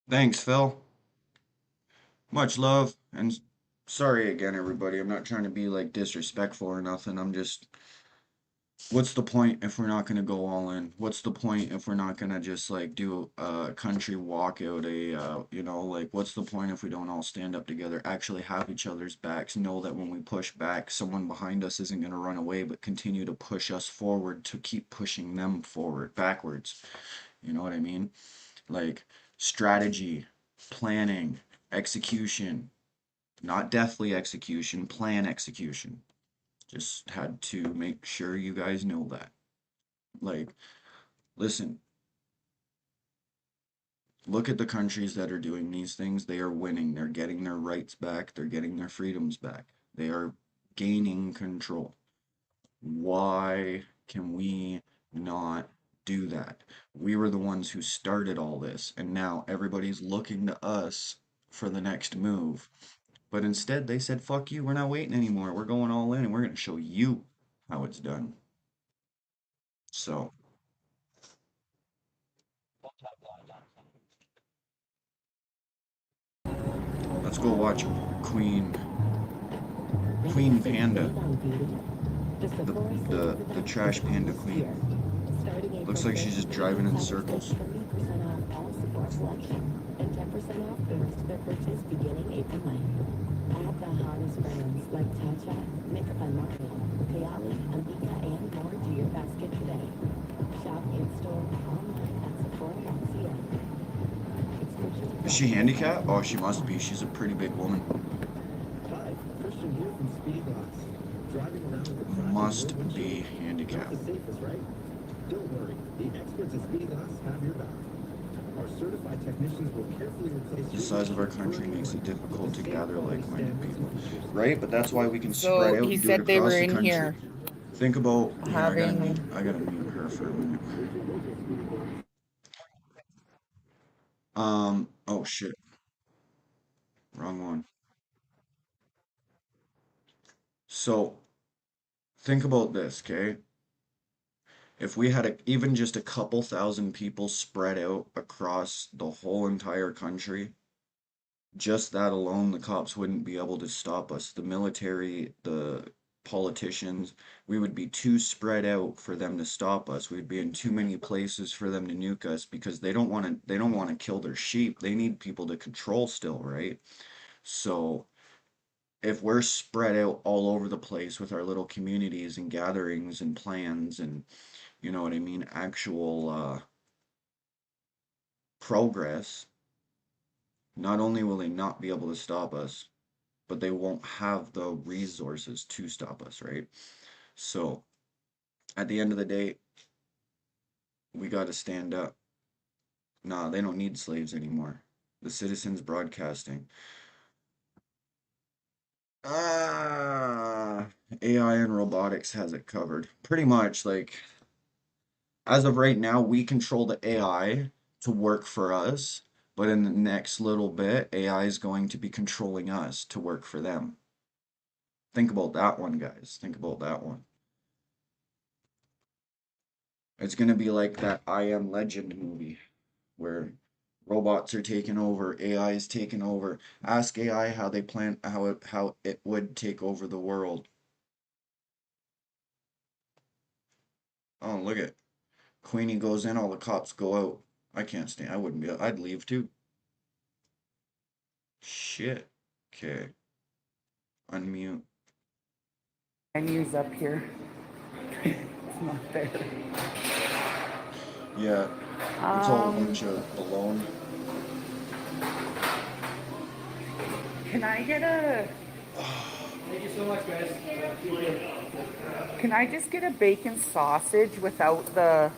[SPEAKER 1] Thanks, Phil. Much love, and sorry again, everybody. I'm not trying to be like disrespectful or nothing. I'm just, what's the point if we're not gonna go all in? What's the point if we're not gonna just like do a country walkout? You know, like what's the point if we don't all stand up together, actually have each other's backs, know that when we push back, someone behind us isn't gonna run away, but continue to push us forward to keep pushing them forward, backwards. You know what I mean? Like strategy, planning, execution, not deathly execution, plan execution. Just had to make sure you guys know that. Like, listen, look at the countries that are doing these things. They are winning. They're getting their rights back. They're getting their freedoms back. They are gaining control. Why can we not do that? We were the ones who started all this, and now everybody's looking to us for the next move. But instead, they said, fuck you, we're not waiting anymore. We're going all in, and we're going to show you how it's done. So, let's go watch Queen Panda. The trash panda queen. Looks like she's just driving in circles.
[SPEAKER 10] And 10% off boost for purchase beginning April 9th. Add the hottest brands like Tatcha, Makeup by Mario, Kayali, Amika, and more to your basket today. Shop in-store or online at Sephora.ca.
[SPEAKER 1] Is she handicapped? Oh, she must be. She's a pretty big woman.
[SPEAKER 10] Hi, Christian here from Speedglass. Driving around with the
[SPEAKER 1] Must be handicapped.
[SPEAKER 10] the safest, right? Don't worry, the experts at Speedglass have your back. Our certified technicians will carefully replace
[SPEAKER 1] The size of our country makes it difficult to gather like-minded people, right? But that's why we can spread out
[SPEAKER 28] he
[SPEAKER 1] and do
[SPEAKER 28] said
[SPEAKER 1] it
[SPEAKER 28] they
[SPEAKER 1] across
[SPEAKER 28] were
[SPEAKER 1] the
[SPEAKER 28] in
[SPEAKER 1] country.
[SPEAKER 28] here
[SPEAKER 1] Think about. Here,
[SPEAKER 28] having.
[SPEAKER 1] I gotta mute her for a minute. Oh shit. Wrong one. So, think about this, okay? If we had even just a couple thousand people spread out across the whole entire country, just that alone, the cops wouldn't be able to stop us. The military, the politicians, we would be too spread out for them to stop us. We'd be in too many places for them to nuke us because they don't want to kill their sheep. They need people to control still, right? So if we're spread out all over the place with our little communities and gatherings and plans and you know what I mean, actual progress, not only will they not be able to stop us, but they won't have the resources to stop us, right? So, at the end of the day, we got to stand up. Nah, they don't need slaves anymore. The Citizens Broadcasting. AI and robotics has it covered. Pretty much, like, as of right now, we control the AI to work for us, but in the next little bit, AI is going to be controlling us to work for them. Think about that one, guys. Think about that one. It's going to be like that I Am Legend movie where robots are taking over, AI is taking over. Ask AI how they plan how it would take over the world. Oh, look at Queenie goes in, all the cops go out. I can't stand. I wouldn't be. I'd leave too. Shit. Okay. Unmute.
[SPEAKER 3] Menu's up here. It's not there.
[SPEAKER 1] Yeah. It's all a bunch of baloney.
[SPEAKER 3] Can I get a?
[SPEAKER 2] Thank you so much, guys.
[SPEAKER 3] Can I just get a bacon sausage without the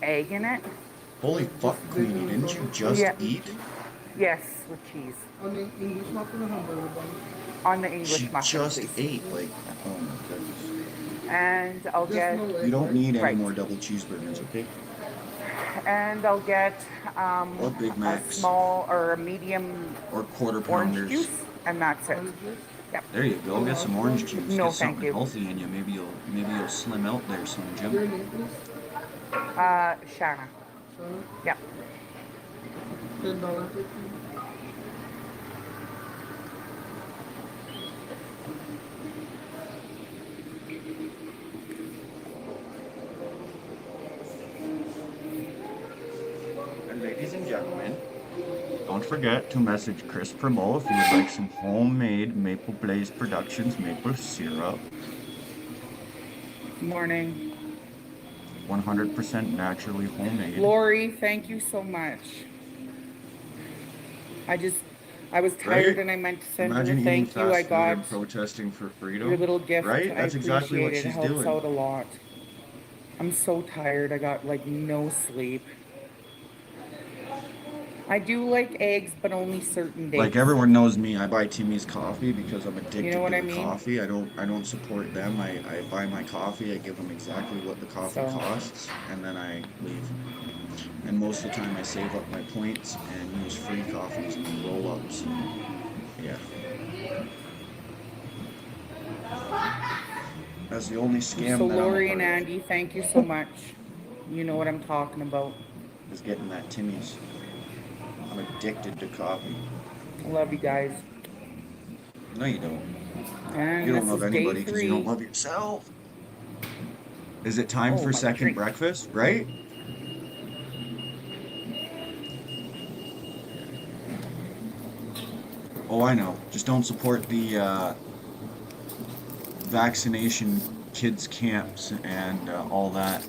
[SPEAKER 3] egg in it?
[SPEAKER 1] Holy fuck, Queenie, didn't you just eat?
[SPEAKER 3] Yes, with cheese.
[SPEAKER 2] On the English muffin or hamburger bun?
[SPEAKER 3] On the English
[SPEAKER 1] She
[SPEAKER 3] muffin,
[SPEAKER 1] just
[SPEAKER 3] please.
[SPEAKER 1] ate, like, oh my goodness.
[SPEAKER 3] And I'll get.
[SPEAKER 1] You don't need any more double cheeseburgers, okay?
[SPEAKER 3] And I'll get
[SPEAKER 1] Or Big
[SPEAKER 3] a
[SPEAKER 1] Macs.
[SPEAKER 3] small or a medium
[SPEAKER 1] Or quarter
[SPEAKER 3] orange
[SPEAKER 1] pounders.
[SPEAKER 3] juice, and that's it. Yep.
[SPEAKER 1] There you go. Get some orange juice.
[SPEAKER 3] No,
[SPEAKER 1] Get
[SPEAKER 3] thank
[SPEAKER 1] something
[SPEAKER 3] you.
[SPEAKER 1] healthy in you. Maybe you'll slim out there, some Jim.
[SPEAKER 3] Shanna. Yep.
[SPEAKER 2] $10.
[SPEAKER 1] And ladies and gentlemen, don't forget to message Chris Primo if you would like some homemade Maple Blaze Productions maple syrup.
[SPEAKER 3] Morning.
[SPEAKER 1] 100% naturally homemade.
[SPEAKER 3] Lori, thank you so much. I was tired
[SPEAKER 1] Right?
[SPEAKER 3] and I meant to send
[SPEAKER 1] Imagine
[SPEAKER 3] you a
[SPEAKER 1] eating
[SPEAKER 3] thank you. I
[SPEAKER 1] fast food and
[SPEAKER 3] got
[SPEAKER 1] protesting for freedom.
[SPEAKER 3] your little gift.
[SPEAKER 1] Right?
[SPEAKER 3] I
[SPEAKER 1] That's exactly what
[SPEAKER 3] appreciate it.
[SPEAKER 1] she's
[SPEAKER 3] It helps
[SPEAKER 1] doing.
[SPEAKER 3] out a lot. I'm so tired. I got like no sleep. I do like eggs, but only certain days.
[SPEAKER 1] Like everyone knows me, I buy Timmy's coffee because I'm addicted
[SPEAKER 3] You know what
[SPEAKER 1] to
[SPEAKER 3] I
[SPEAKER 1] the
[SPEAKER 3] mean?
[SPEAKER 1] coffee. I don't support them. I buy my coffee, I give them exactly what the coffee
[SPEAKER 3] So-
[SPEAKER 1] costs, and then I leave. And most of the time I save up my points and use free coffees and roll-ups. Yeah. That's the only scam
[SPEAKER 3] So
[SPEAKER 1] that I'm a
[SPEAKER 3] Lori
[SPEAKER 1] part
[SPEAKER 3] and
[SPEAKER 1] of,
[SPEAKER 3] Andy, thank you so much. You know what I'm talking about.
[SPEAKER 1] is getting that Timmy's. I'm addicted to coffee.
[SPEAKER 3] I love you guys.
[SPEAKER 1] No, you don't.
[SPEAKER 3] And
[SPEAKER 1] You don't
[SPEAKER 3] this
[SPEAKER 1] love
[SPEAKER 3] is day
[SPEAKER 1] anybody because you don't
[SPEAKER 3] 3.
[SPEAKER 1] love yourself. Is it time
[SPEAKER 3] Oh,
[SPEAKER 1] for
[SPEAKER 3] my
[SPEAKER 1] second
[SPEAKER 3] drink.
[SPEAKER 1] breakfast, right? Oh, I know. Just don't support the vaccination kids camps and all that.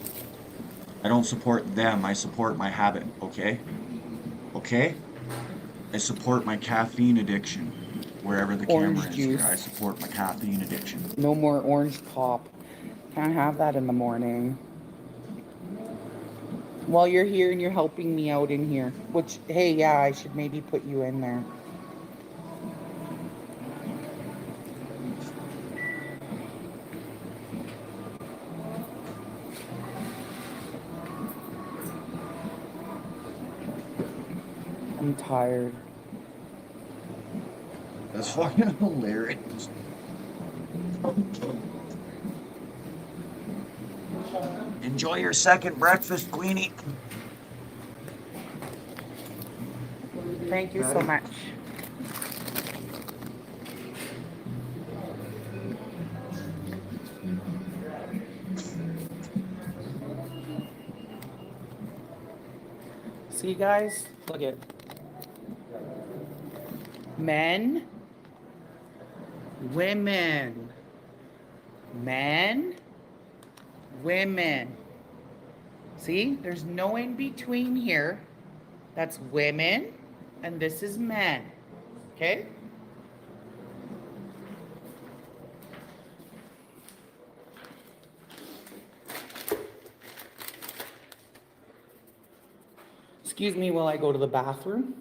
[SPEAKER 1] I don't support them. I support my habit, okay? Okay? I support my caffeine addiction. Wherever the
[SPEAKER 3] Orange
[SPEAKER 1] camera is
[SPEAKER 3] juice.
[SPEAKER 1] here, I support my caffeine addiction.
[SPEAKER 3] No more orange pop. Can't have that in the morning. While you're here and you're helping me out in here. Which, hey, yeah, I should maybe put you in there. I'm tired.
[SPEAKER 1] That's fucking hilarious. Enjoy your second breakfast, Queenie.
[SPEAKER 3] Thank you so much. See, guys? Look at men, women, men, women. See, there's no in between here. That's women, and this is men. Okay? Excuse me while I go to the bathroom.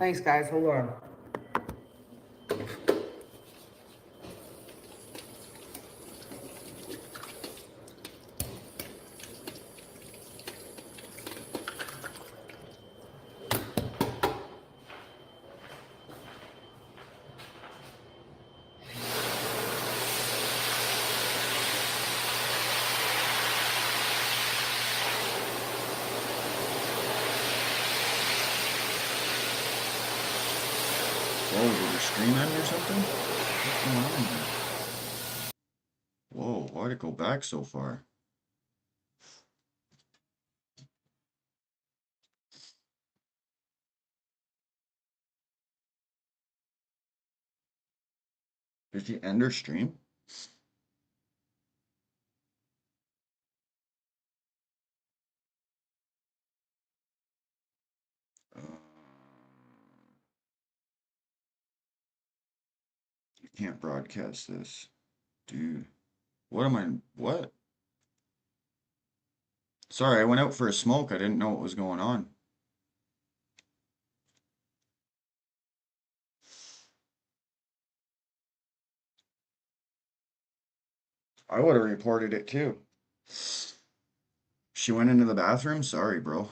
[SPEAKER 3] Thanks, guys. Hold on.
[SPEAKER 1] Whoa, did your stream end or something? What's going on here? Whoa, why'd it go back so far? Did she end her stream? You can't broadcast this. Dude. What? Sorry, I went out for a smoke. I didn't know what was going on. I would have reported it too. She went into the bathroom? Sorry, bro.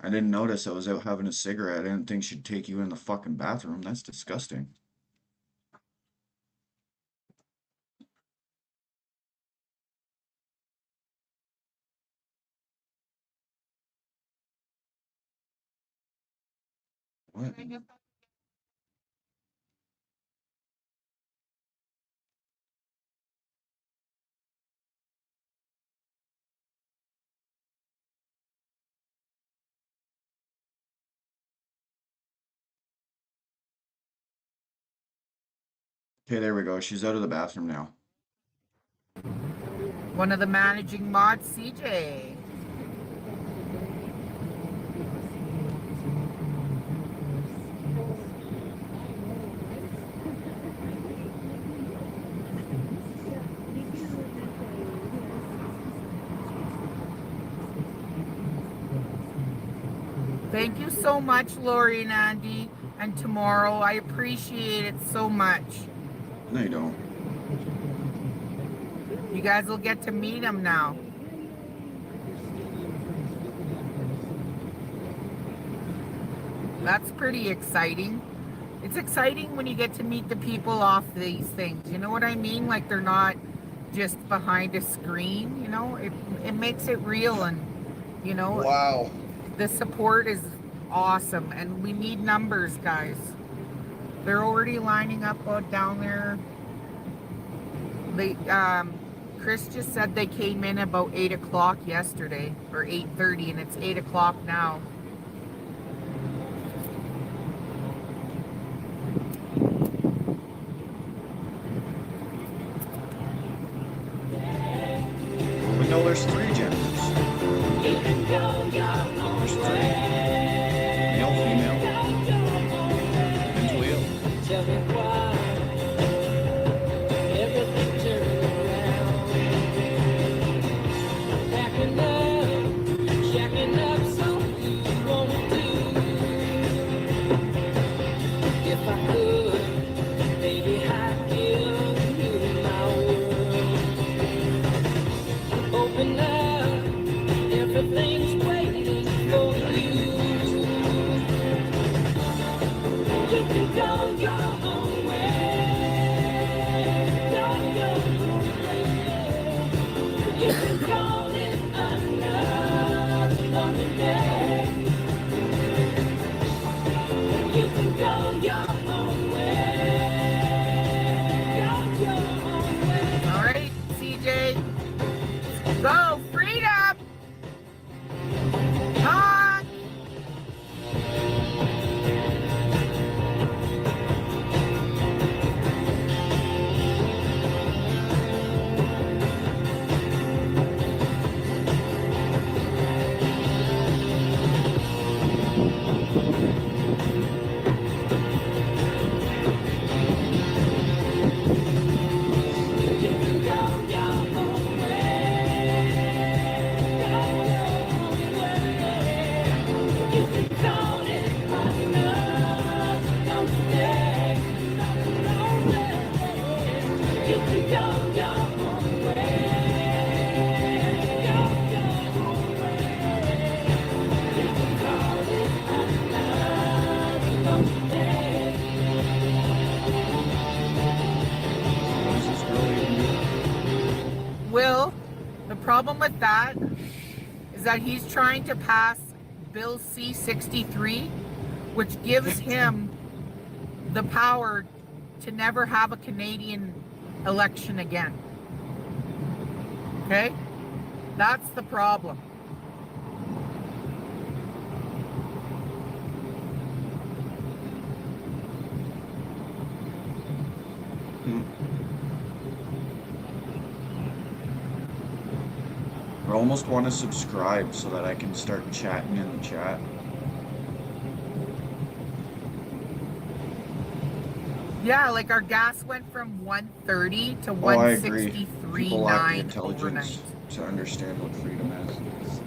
[SPEAKER 1] I didn't notice I was out having a cigarette. I didn't think she'd take you in the fucking bathroom. That's disgusting. What? Okay, there we go. She's out of the bathroom now.
[SPEAKER 3] One of the managing mods, CJ. Thank you so much, Lori and Andy, and Tomorrow. I appreciate it so much.
[SPEAKER 1] No, you don't.
[SPEAKER 3] You guys will get to meet him now. That's pretty exciting. It's exciting when you get to meet the people off these things. You know what I mean? Like they're not just behind a screen, you know? It makes it real and, you know.
[SPEAKER 1] Wow.
[SPEAKER 3] The support is awesome and we need numbers, guys. They're already lining up down there. They, Chris just said they came in about 8 o'clock yesterday, or 8:30, and it's 8 o'clock now.
[SPEAKER 1] We know there's 3 genders. There's 3. Male, female, mentally ill.
[SPEAKER 10] Open up.
[SPEAKER 3] Will, the problem with that is that he's trying to pass Bill C-63, which gives him the power to never have a Canadian election again. Okay? That's the problem.
[SPEAKER 1] I almost want to subscribe so that I can start chatting in the chat.
[SPEAKER 3] Yeah, like our gas went from 130 to
[SPEAKER 1] Oh, I agree. People lack the
[SPEAKER 3] 163.9
[SPEAKER 1] intelligence
[SPEAKER 3] overnight.
[SPEAKER 1] to understand what freedom is.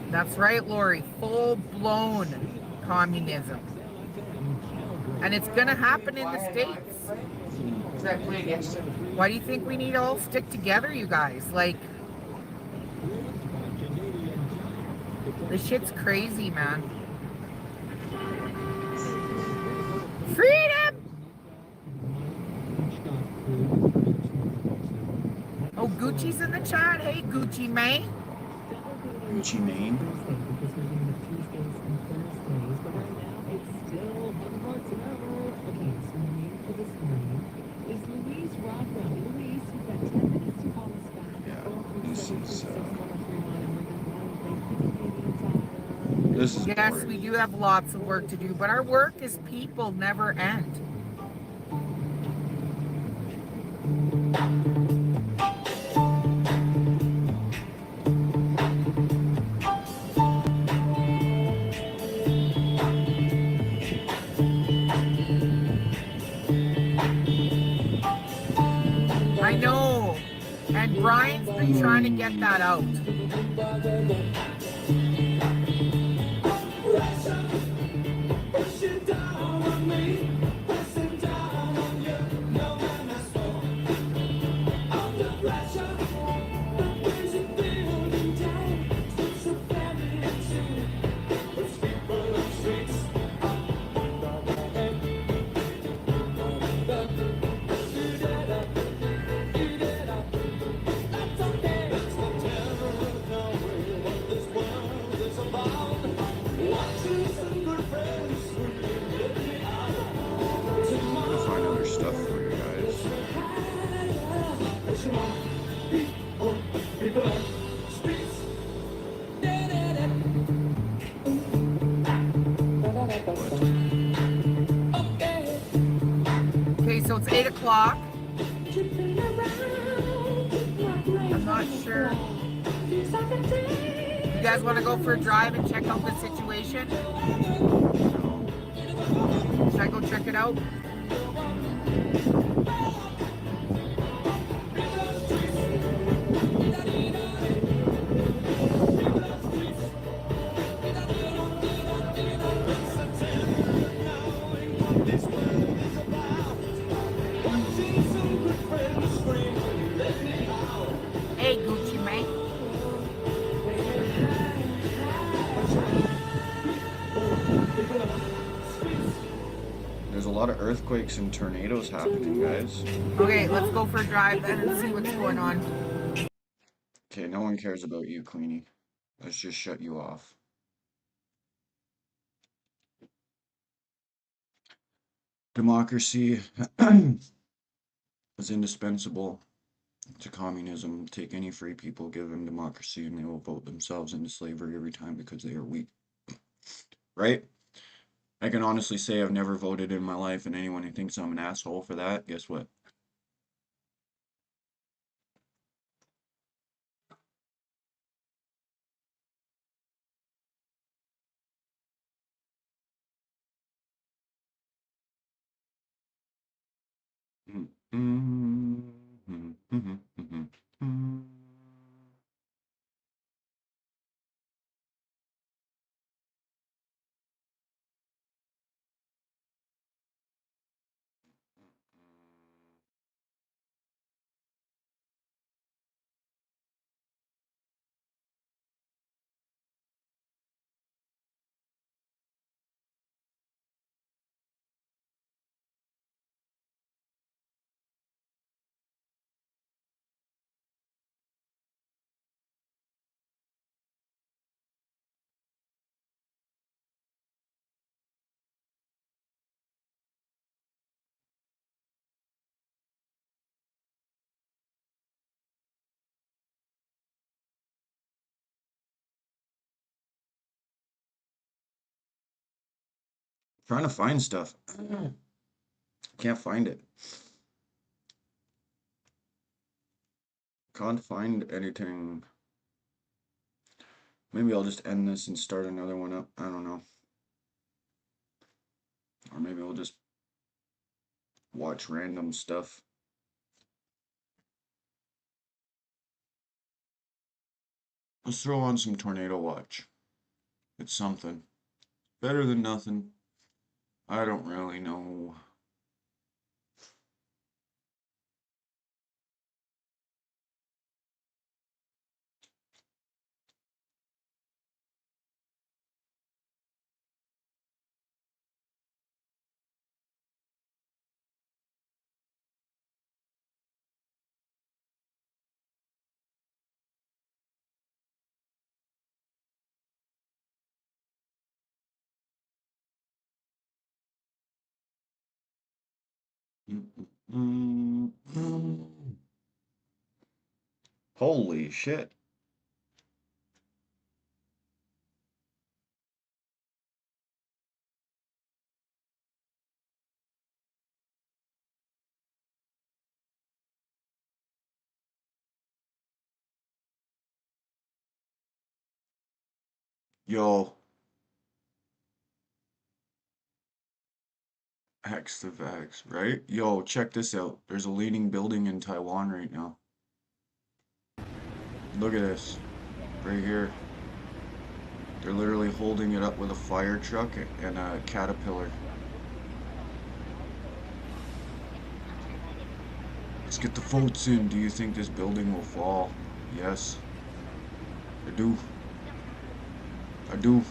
[SPEAKER 3] That's right, Lori. Full-blown communism. And it's gonna happen in the States. Why do you think we need to all stick together, you guys? Like, this shit's crazy, man. Freedom! Oh, Gucci's in the chat. Hey, Gucci Mane.
[SPEAKER 1] Gucci Mane. Yeah, this is
[SPEAKER 3] Yes,
[SPEAKER 1] boring.
[SPEAKER 3] we do have lots of work to do, but our work as people never end. I know. And Brian's been trying to get that out.
[SPEAKER 1] I'll find other stuff for you guys.
[SPEAKER 3] Okay, so it's 8 o'clock. I'm not sure. You guys want to go for a drive and check out the situation? Should I go check it out? Hey, Gucci Mane.
[SPEAKER 1] There's a lot of earthquakes and tornadoes happening, guys.
[SPEAKER 3] Okay, let's go for a drive then and see what's going on.
[SPEAKER 1] Okay, no one cares about you, Queenie. Let's just shut you off. Democracy is indispensable to communism. Take any free people, give them democracy, and they will vote themselves into slavery every time because they are weak. Right? I can honestly say I've never voted in my life, and anyone who thinks I'm an asshole for that, guess what? Trying to find stuff. Can't find it. Can't find anything. Maybe I'll just end this and start another one up. I don't know. Or maybe we'll just watch random stuff. Let's throw on some Tornado Watch. It's something. Better than nothing. I don't really know. Holy shit. Yo. X the Vax, right? Yo, check this out. There's a leaning building in Taiwan right now. Look at this. Right here. They're literally holding it up with a fire truck and a caterpillar. Let's get the votes in. Do you think this building will fall? Yes. I do. I do.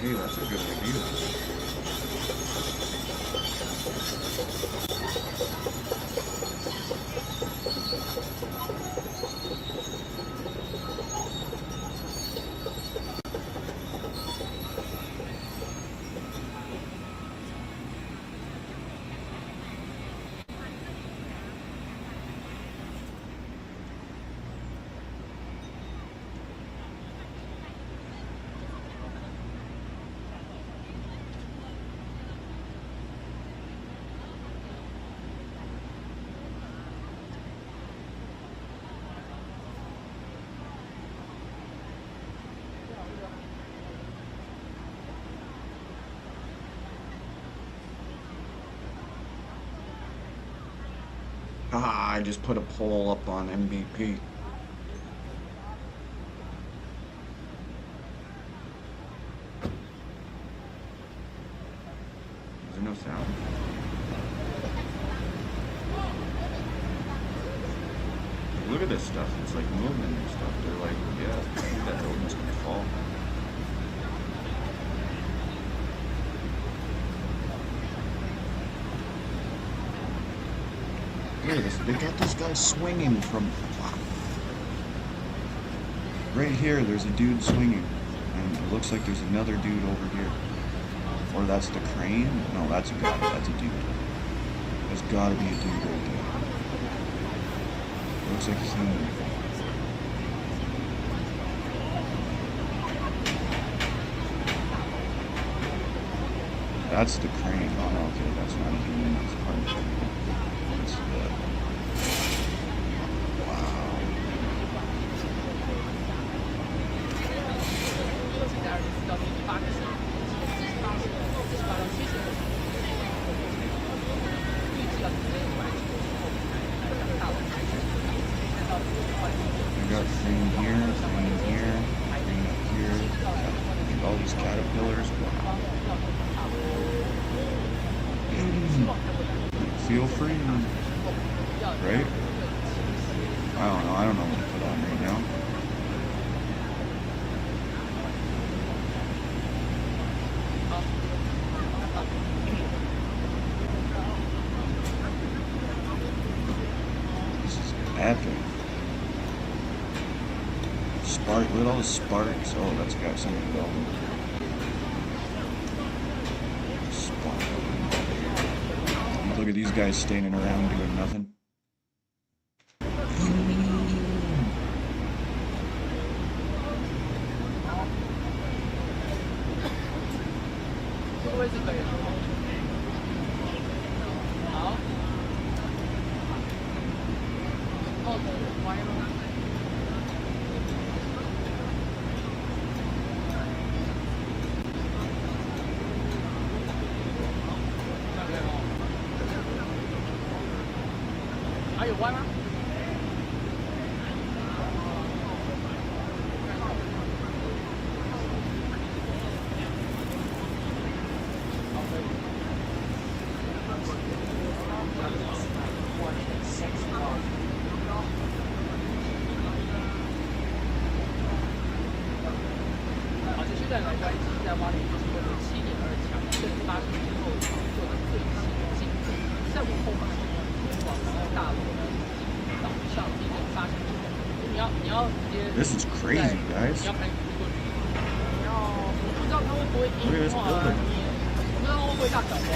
[SPEAKER 1] Hey, that's a good idea. Ah, I just put a poll up on MVP. Is there no sound? Look at this stuff. It's like moving and stuff. They're like, yeah, that building's gonna fall. Look at this. They got this guy swinging from... Right here, there's a dude swinging. And it looks like there's another dude over here. Or that's the crane? No, that's a guy. That's a dude. There's gotta be a dude right there. Looks like he's moving. That's the crane. Oh, no, okay, that's not a human. That's part of the crane. That's the... Wow. I got crane here, crane up here, and all these caterpillars. Wow. Feel free, right? I don't know what to put on right now. This is epic. Spark, look at all the sparks. Oh, that's got something going. Look at these guys standing around doing nothing.
[SPEAKER 12] 还有歪吗？好，这现在来关机在挖里就是为了7.2强正发生之后创作的最新进度。项目后方前往大陆呢，岛上地震发生之后，你要直接
[SPEAKER 1] This is crazy, guys.
[SPEAKER 12] 你要开始做你要我不知道它会不会硬
[SPEAKER 1] Look at this
[SPEAKER 12] 化，
[SPEAKER 1] building.
[SPEAKER 12] 我不知道会不会大小光。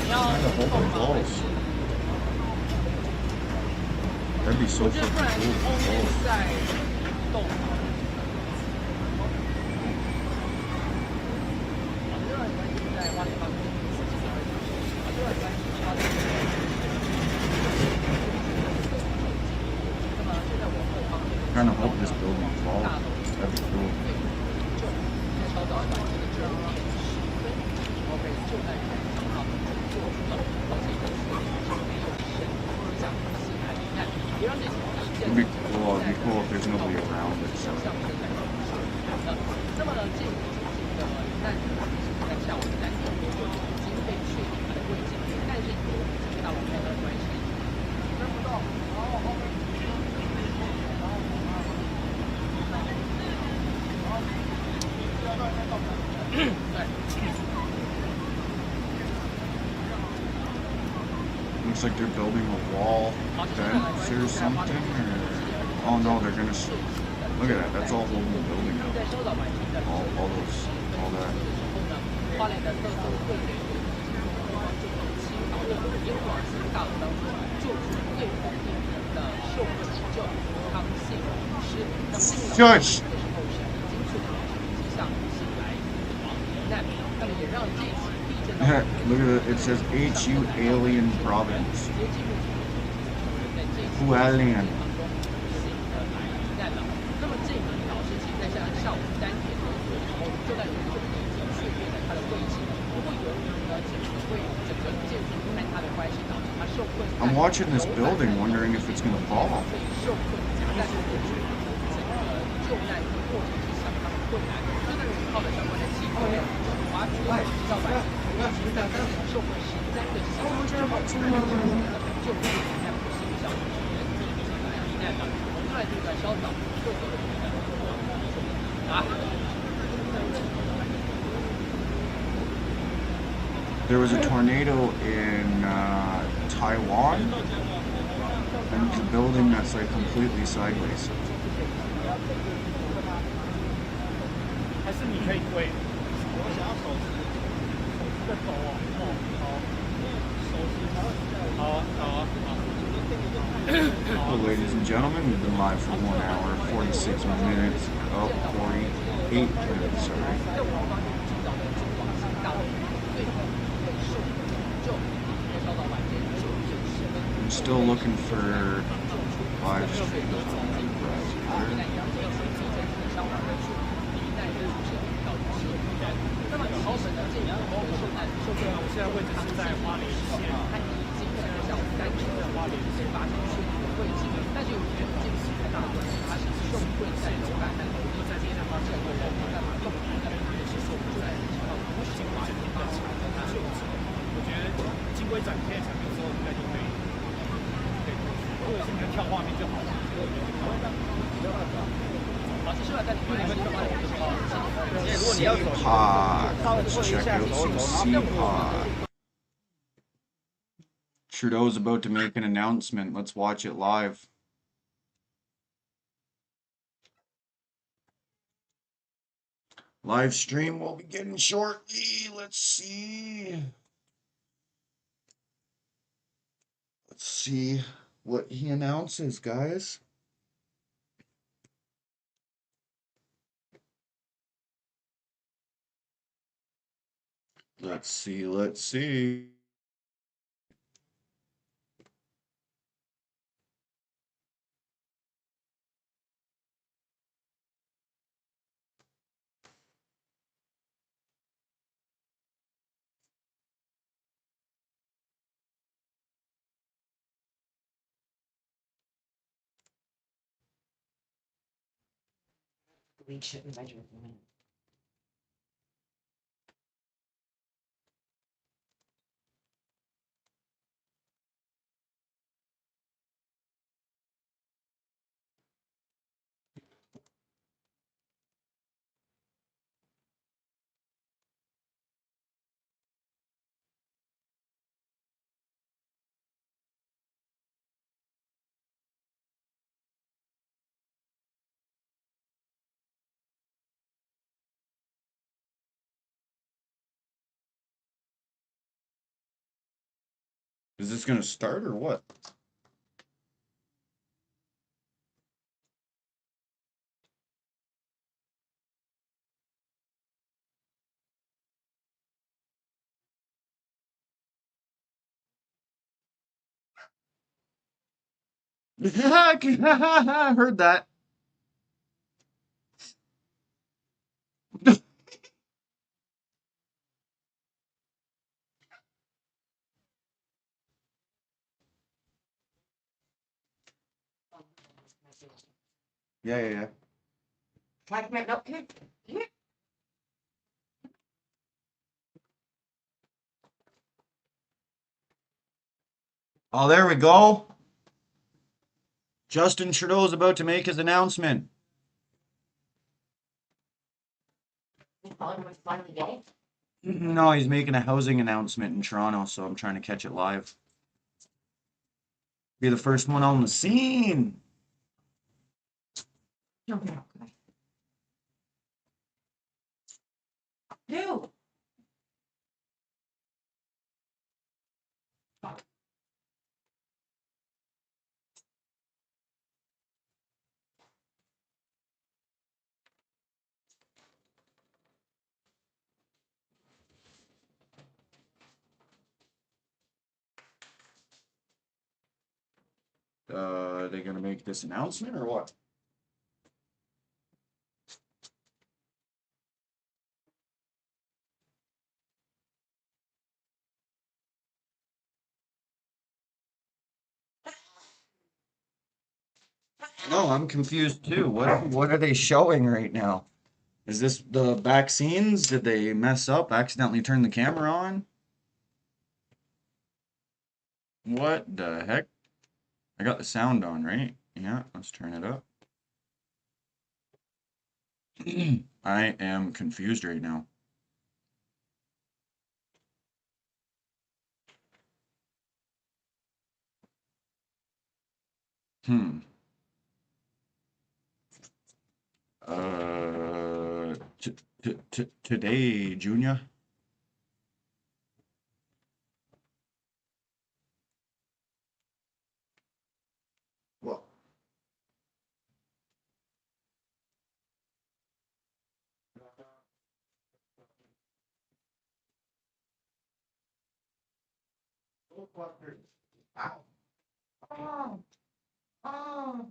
[SPEAKER 12] 你要
[SPEAKER 1] Trying to hold
[SPEAKER 12] 动
[SPEAKER 1] them
[SPEAKER 12] 吗？
[SPEAKER 1] close. That'd be so
[SPEAKER 12] 我觉得
[SPEAKER 1] fucking
[SPEAKER 12] 不然你
[SPEAKER 1] cool.
[SPEAKER 12] 后面
[SPEAKER 1] Close.
[SPEAKER 12] 再动。
[SPEAKER 1] Kind of hope this building falls. That'd be cool. It'd be cool. It'd be cool if there's nobody around it. So.
[SPEAKER 12] 那么呢，这个的难民在下午3点已经被确定它的位置，但是由于大陆那边的关系，看不到。然后后面。
[SPEAKER 1] Looks like they're building a wall fence or something. Or... Oh no, they're gonna. Look at that. That's all holding the building up. All those, all that.
[SPEAKER 12] 花莲的特色会给青岛的英华市大楼当中救出最后一人的受困救康信师。那么这名老师的时候是已经确诊机上醒来死亡难民，那么也让这起地震当中
[SPEAKER 1] Look at it. It says HU Alien Province. Who alien?
[SPEAKER 12] 那么这名老师其实在下午3点多的时候就在人手已经确定了他的位置，不过由于呢整个建筑坍塌的关系，导致他受困。
[SPEAKER 1] I'm watching this building, wondering if it's gonna fall.
[SPEAKER 12] 被受困夹在中间，整个救难的过程是相当困难。就在人靠的相关的器械，滑梯直到晚上，其实在当时受困13个小时之后，救援才不幸小人体进来避难的。我们来这个稍早各个人员啊。
[SPEAKER 1] There was a tornado in Taiwan, and there's a building that's like completely sideways.
[SPEAKER 12] 还是你可以跪。我想要手势，手势的手哦，好，手势，好。
[SPEAKER 1] Well, ladies and gentlemen, we've been live for 1 hour, 46 minutes, 48 minutes, sorry. I'm still looking for live streams on the browser.
[SPEAKER 12] 那么超神的这两个受难受困，我现在位置是在花莲县，它已经在下午3点在花莲县发生确定的位置，但是由于这个太大的关系，它是受困在楼板和楼梯在街上发生过后，没办法动弹的，也是受困在情况不行，花莲发生的救治。我觉得经过一展开场的时候，应该就可以，如果是你们跳画面就好了，好，继续来带你们跳画面就好。如果你要走。
[SPEAKER 1] CPOD. Let's check out some CPOD. Trudeau's about to make an announcement. Let's watch it live. Live stream will begin shortly. Let's see. Let's see what he announces, guys. Let's see, let's see.
[SPEAKER 28] We shouldn't measure them.
[SPEAKER 1] Is this gonna start or what? I heard that. Yeah.
[SPEAKER 28] Mike, come here. No, come here. Come here.
[SPEAKER 1] Oh, there we go. Justin Trudeau's about to make his announcement. No, he's making a housing announcement in Toronto, so I'm trying to catch it live. Be the first one on the scene.
[SPEAKER 28] Dude.
[SPEAKER 1] Are they gonna make this announcement or what? No, I'm confused too. What are they showing right now? Is this the vaccines? Did they mess up? Accidentally turn the camera on? What the heck? I got the sound on, right? Yeah, let's turn it up. I am confused right now. Today, Junior. What? Ow. Oh,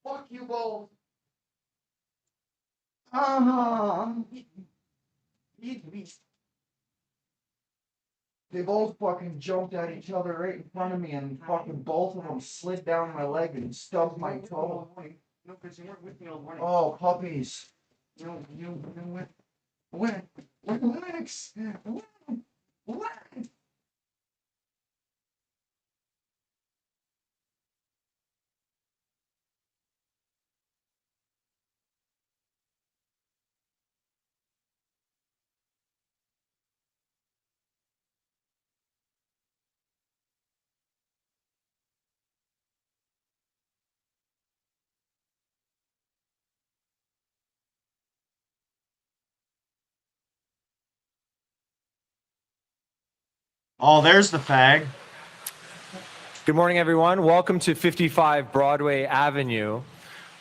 [SPEAKER 1] fuck you both. They both fucking jumped at each other right in front of me, and fucking both of them slid down my leg and stubbed my toe.
[SPEAKER 28] No, because you weren't with me all morning.
[SPEAKER 1] Oh, puppies.
[SPEAKER 28] You went.
[SPEAKER 1] Relax. Relax. Oh, there's the fag.
[SPEAKER 13] Good morning, everyone. Welcome to 55 Broadway Avenue.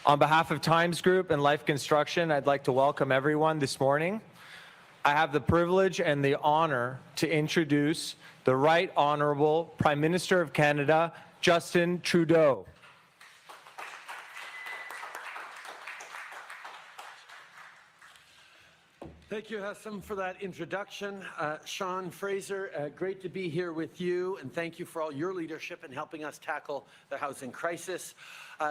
[SPEAKER 13] On behalf of Times Group and Life Construction, I'd like to welcome everyone this morning. I have the privilege and the honor to introduce the Right Honorable Prime Minister of Canada, Justin Trudeau.
[SPEAKER 11] Thank you, Hassan, for that introduction. Sean Fraser, great to be here with you, and thank you for all your leadership in helping us tackle the housing crisis.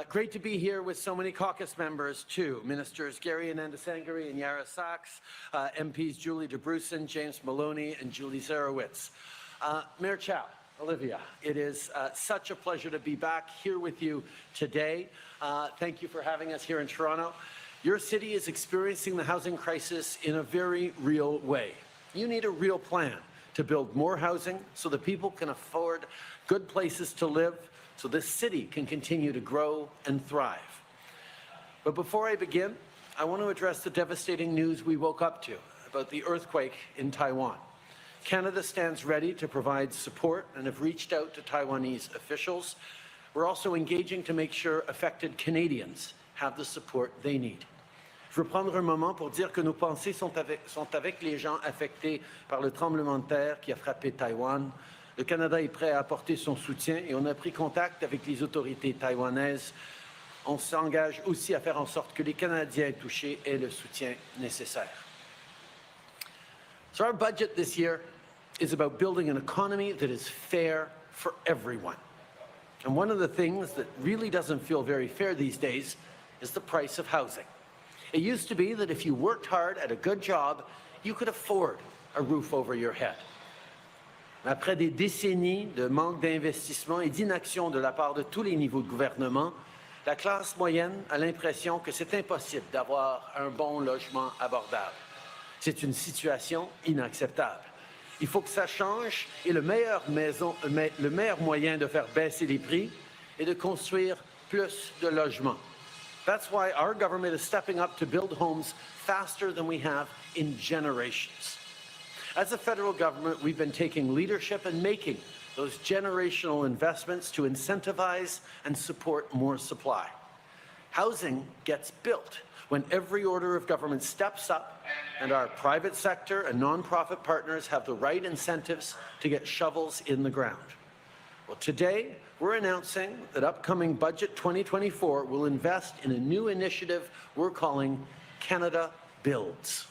[SPEAKER 11] Great to be here with so many caucus members, too. Ministers Gary Anandasangari and Yara Sachs, MPs Julie DeBrusen, James Maloney, and Julie Zarowitz. Mayor Chow, Olivia, it is such a pleasure to be back here with you today. Thank you for having us here in Toronto. Your city is experiencing the housing crisis in a very real way. You need a real plan to build more housing so that people can afford good places to live, so this city can continue to grow and thrive. But before I begin, I want to address the devastating news we woke up to about the earthquake in Taiwan. Canada stands ready to provide support and have reached out to Taiwanese officials. We're also engaging to make sure affected Canadians have the support they need. Je veux prendre un moment pour dire que nos pensées sont avec les gens affectés par le tremblement de terre qui a frappé Taïwan. Le Canada est prêt à apporter son soutien et on a pris contact avec les autorités taïwanaises. On s'engage aussi à faire en sorte que les Canadiens touchés aient le soutien nécessaire. So our budget this year is about building an economy that is fair for everyone. And one of the things that really doesn't feel very fair these days is the price of housing. It used to be that if you worked hard at a good job, you could afford a roof over your head. Après des décennies de manque d'investissement et d'inaction de la part de tous les niveaux de gouvernement, la classe moyenne a l'impression que c'est impossible d'avoir un bon logement abordable. C'est une situation inacceptable. Il faut que ça change et le meilleur moyen de faire baisser les prix est de construire plus de logements. That's why our government is stepping up to build homes faster than we have in generations. As a federal government, we've been taking leadership and making those generational investments to incentivize and support more supply. Housing gets built when every order of government steps up and our private sector and nonprofit partners have the right incentives to get shovels in the ground. Well, today, we're announcing that upcoming Budget 2024 will invest in a new initiative we're calling Canada Builds.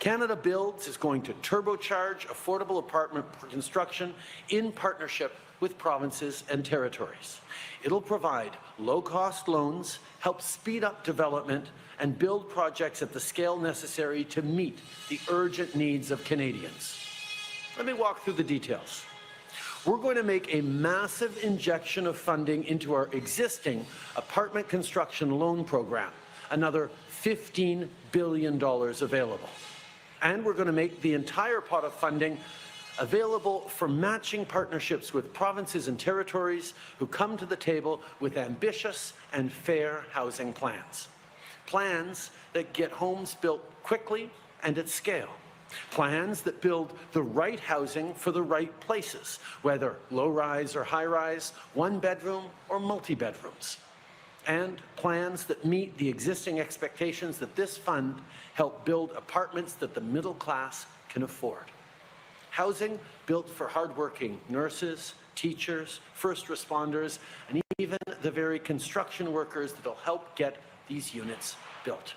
[SPEAKER 11] Canada Builds is going to turbocharge affordable apartment construction in partnership with provinces and territories. It'll provide low-cost loans, help speed up development, and build projects at the scale necessary to meet the urgent needs of Canadians. Let me walk through the details. We're going to make a massive injection of funding into our existing apartment construction loan program, another $15 billion available. And we're going to make the entire pot of funding available for matching partnerships with provinces and territories who come to the table with ambitious and fair housing plans. Plans that get homes built quickly and at scale. Plans that build the right housing for the right places, whether low-rise or high-rise, one-bedroom or multi-bedrooms. And plans that meet the existing expectations that this fund help build apartments that the middle class can afford. Housing built for hardworking nurses, teachers, first responders, and even the very construction workers that will help get these units built.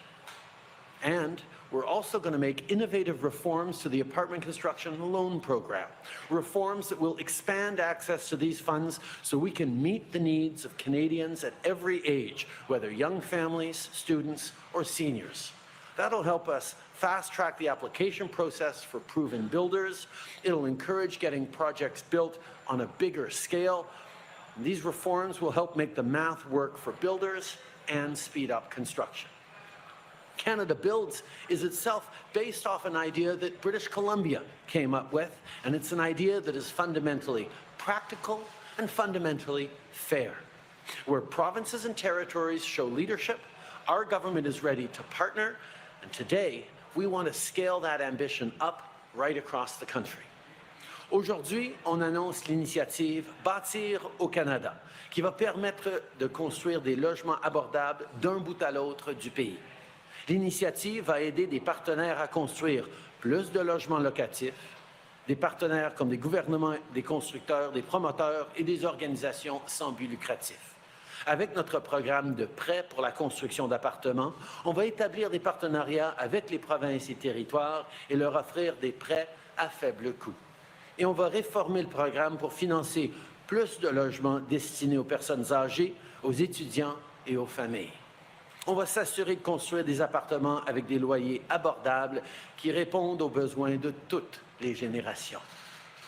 [SPEAKER 11] And we're also going to make innovative reforms to the apartment construction loan program, reforms that will expand access to these funds so we can meet the needs of Canadians at every age, whether young families, students, or seniors. That'll help us fast-track the application process for proven builders. It'll encourage getting projects built on a bigger scale. And these reforms will help make the math work for builders and speed up construction. Canada Builds is itself based off an idea that British Columbia came up with, and it's an idea that is fundamentally practical and fundamentally fair. Where provinces and territories show leadership, our government is ready to partner, and today we want to scale that ambition up right across the country. Aujourd'hui, on annonce l'initiative Bâtir au Canada, qui va permettre de construire des logements abordables d'un bout à l'autre du pays. L'initiative va aider des partenaires à construire plus de logements locatifs, des partenaires comme des gouvernements, des constructeurs, des promoteurs et des organisations sans but lucratif. Avec notre programme de prêts pour la construction d'appartements, on va établir des partenariats avec les provinces et territoires et leur offrir des prêts à faible coût. Et on va réformer le programme pour financer plus de logements destinés aux personnes âgées, aux étudiants et aux familles. On va s'assurer de construire des appartements avec des loyers abordables qui répondent aux besoins de toutes les générations.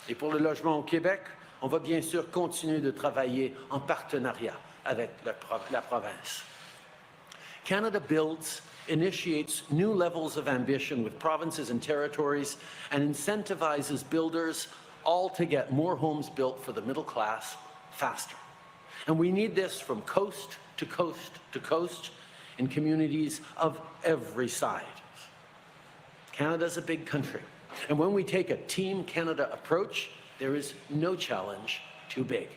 [SPEAKER 11] Et pour le logement au Québec, on va bien sûr continuer de travailler en partenariat avec la province. Canada Builds initiates new levels of ambition with provinces and territories and incentivizes builders all to get more homes built for the middle class faster. And we need this from coast to coast to coast in communities of every side. Canada's a big country, and when we take a Team Canada approach, there is no challenge too big.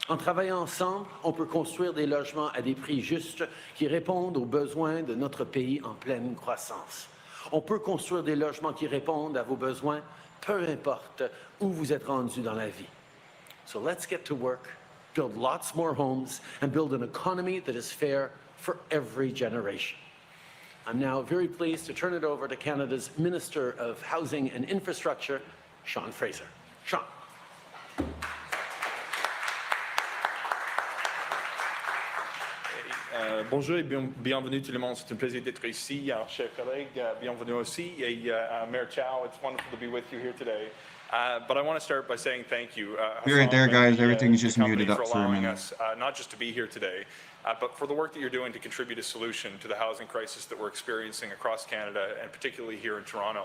[SPEAKER 11] En travaillant ensemble, on peut construire des logements à des prix justes qui répondent aux besoins de notre pays en pleine croissance. On peut construire des logements qui répondent à vos besoins, peu importe où vous êtes rendu dans la vie. So let's get to work, build lots more homes, and build an economy that is fair for every generation. I'm now very pleased to turn it over to Canada's Minister of Housing and Infrastructure, Sean Fraser. Sean.
[SPEAKER 14] Bonjour et bienvenue tout le monde. C'est un plaisir d'être ici. Alors, chers collègues, bienvenue aussi. Et Mayor Chow, it's wonderful to be with you here today. But I want to start by saying thank you.
[SPEAKER 1] You're right there, guys. Everything's just
[SPEAKER 14] company
[SPEAKER 1] muted up for a
[SPEAKER 14] allowing
[SPEAKER 1] minute.
[SPEAKER 14] us not just to be here today, but for the work that you're doing to contribute a solution to the housing crisis that we're experiencing across Canada, and particularly here in Toronto.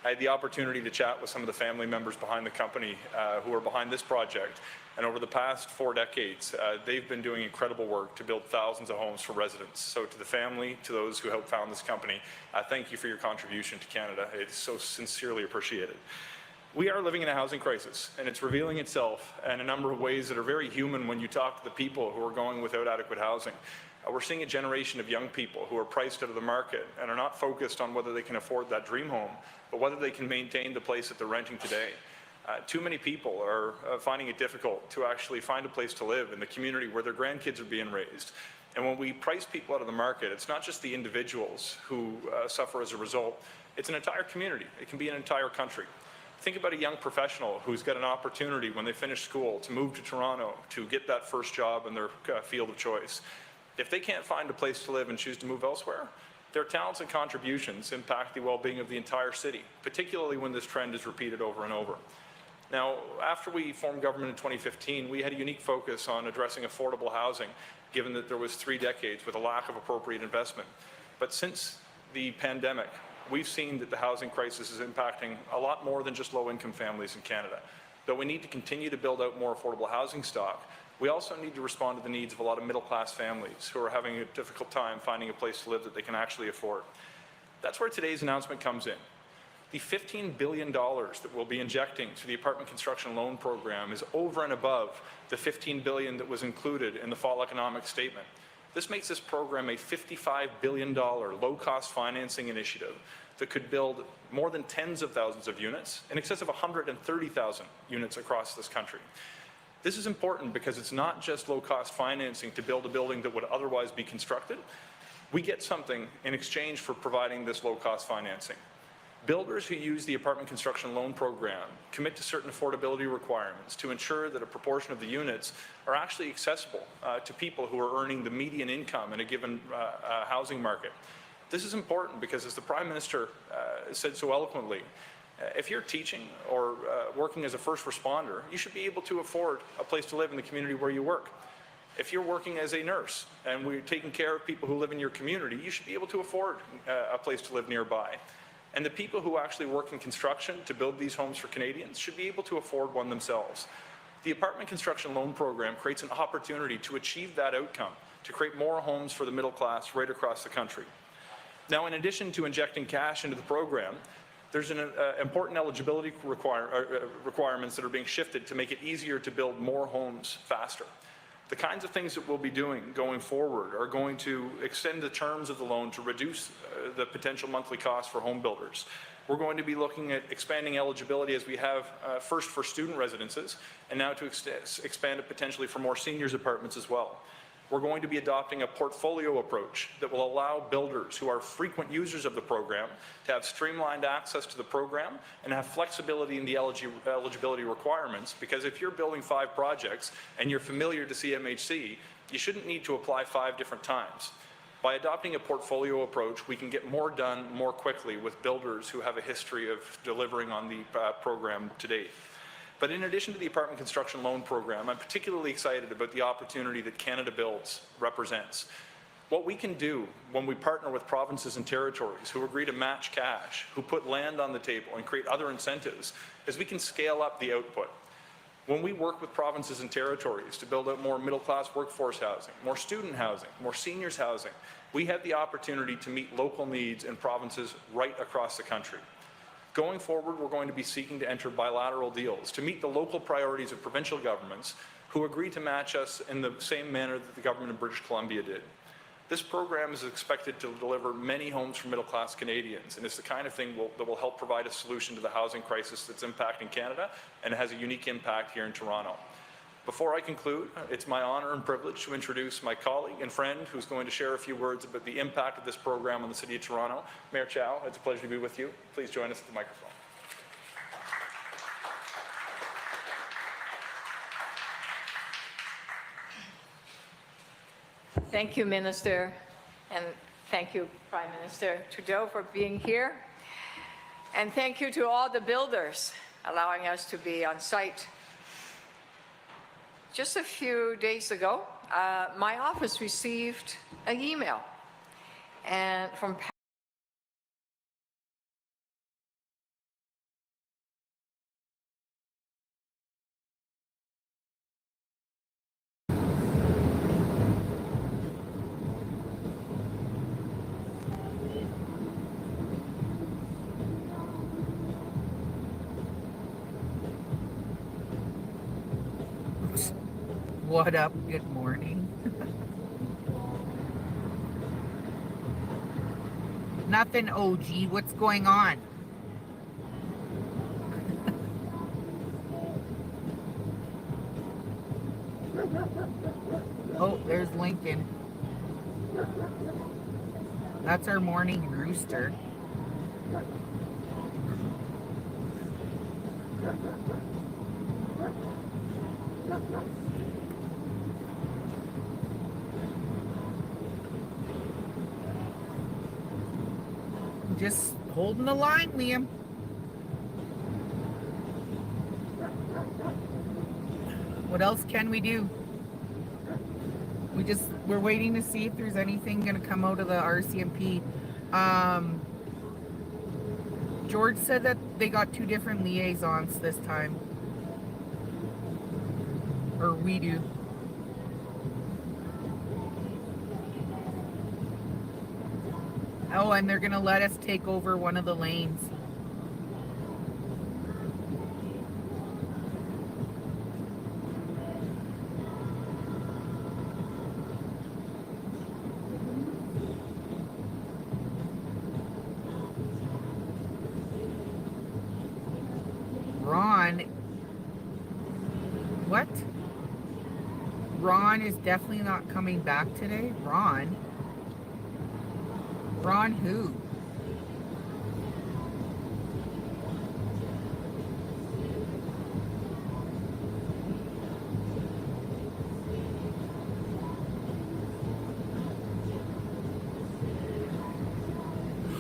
[SPEAKER 14] I had the opportunity to chat with some of the family members behind the company who are behind this project. And over the past 4 decades, they've been doing incredible work to build thousands of homes for residents. So to the family, to those who helped found this company, thank you for your contribution to Canada. It's so sincerely appreciated. We are living in a housing crisis, and it's revealing itself in a number of ways that are very human when you talk to the people who are going without adequate housing. We're seeing a generation of young people who are priced out of the market and are not focused on whether they can afford that dream home, but whether they can maintain the place that they're renting today. Too many people are finding it difficult to actually find a place to live in the community where their grandkids are being raised. And when we price people out of the market, it's not just the individuals who suffer as a result, it's an entire community. It can be an entire country. Think about a young professional who's got an opportunity when they finish school to move to Toronto to get that first job in their field of choice. If they can't find a place to live and choose to move elsewhere, their talents and contributions impact the well-being of the entire city, particularly when this trend is repeated over and over. Now, after we formed government in 2015, we had a unique focus on addressing affordable housing, given that there was 3 decades with a lack of appropriate investment. But since the pandemic, we've seen that the housing crisis is impacting a lot more than just low-income families in Canada. Though we need to continue to build out more affordable housing stock, we also need to respond to the needs of a lot of middle-class families who are having a difficult time finding a place to live that they can actually afford. That's where today's announcement comes in. The $15 billion that we'll be injecting to the apartment construction loan program is over and above the $15 billion that was included in the fall economic statement. This makes this program a $55 billion low-cost financing initiative that could build more than tens of thousands of units, in excess of 130,000 units across this country. This is important because it's not just low-cost financing to build a building that would otherwise be constructed. We get something in exchange for providing this low-cost financing. Builders who use the apartment construction loan program commit to certain affordability requirements to ensure that a proportion of the units are actually accessible to people who are earning the median income in a given housing market. This is important because, as the Prime Minister said so eloquently, if you're teaching or working as a first responder, you should be able to afford a place to live in the community where you work. If you're working as a nurse and we're taking care of people who live in your community, you should be able to afford a place to live nearby. And the people who actually work in construction to build these homes for Canadians should be able to afford one themselves. The apartment construction loan program creates an opportunity to achieve that outcome, to create more homes for the middle class right across the country. Now, in addition to injecting cash into the program, there's an important eligibility requirements that are being shifted to make it easier to build more homes faster. The kinds of things that we'll be doing going forward are going to extend the terms of the loan to reduce the potential monthly cost for home builders. We're going to be looking at expanding eligibility as we have first for student residences and now to expand it potentially for more seniors apartments as well. We're going to be adopting a portfolio approach that will allow builders who are frequent users of the program to have streamlined access to the program and have flexibility in the eligibility requirements, because if you're building 5 projects and you're familiar to CMHC, you shouldn't need to apply 5 different times. By adopting a portfolio approach, we can get more done more quickly with builders who have a history of delivering on the program to date. But in addition to the apartment construction loan program, I'm particularly excited about the opportunity that Canada Builds represents. What we can do when we partner with provinces and territories who agree to match cash, who put land on the table and create other incentives, is we can scale up the output. When we work with provinces and territories to build out more middle-class workforce housing, more student housing, more seniors housing, we have the opportunity to meet local needs in provinces right across the country. Going forward, we're going to be seeking to enter bilateral deals to meet the local priorities of provincial governments who agree to match us in the same manner that the government of British Columbia did. This program is expected to deliver many homes for middle-class Canadians, and it's the kind of thing that will help provide a solution to the housing crisis that's impacting Canada, and it has a unique impact here in Toronto. Before I conclude, it's my honor and privilege to introduce my colleague and friend who's going to share a few words about the impact of this program on the City of Toronto. Mayor Chow, it's a pleasure to be with you. Please join us at the microphone.
[SPEAKER 4] Thank you, Minister, and thank you, Prime Minister Trudeau, for being here. And thank you to all the builders allowing us to be on site. Just a few days ago, my office received an email from
[SPEAKER 3] What up? Good morning. Nothing, OG. What's going on? Oh, there's Lincoln. That's our morning rooster. Just holding the line, Liam. What else can we do? We're waiting to see if there's anything going to come out of the RCMP. George said that they got 2 different liaisons this time. Or we do. Oh, and they're going to let us take over one of the lanes. Ron. What? Ron is definitely not coming back today. Ron? Ron who?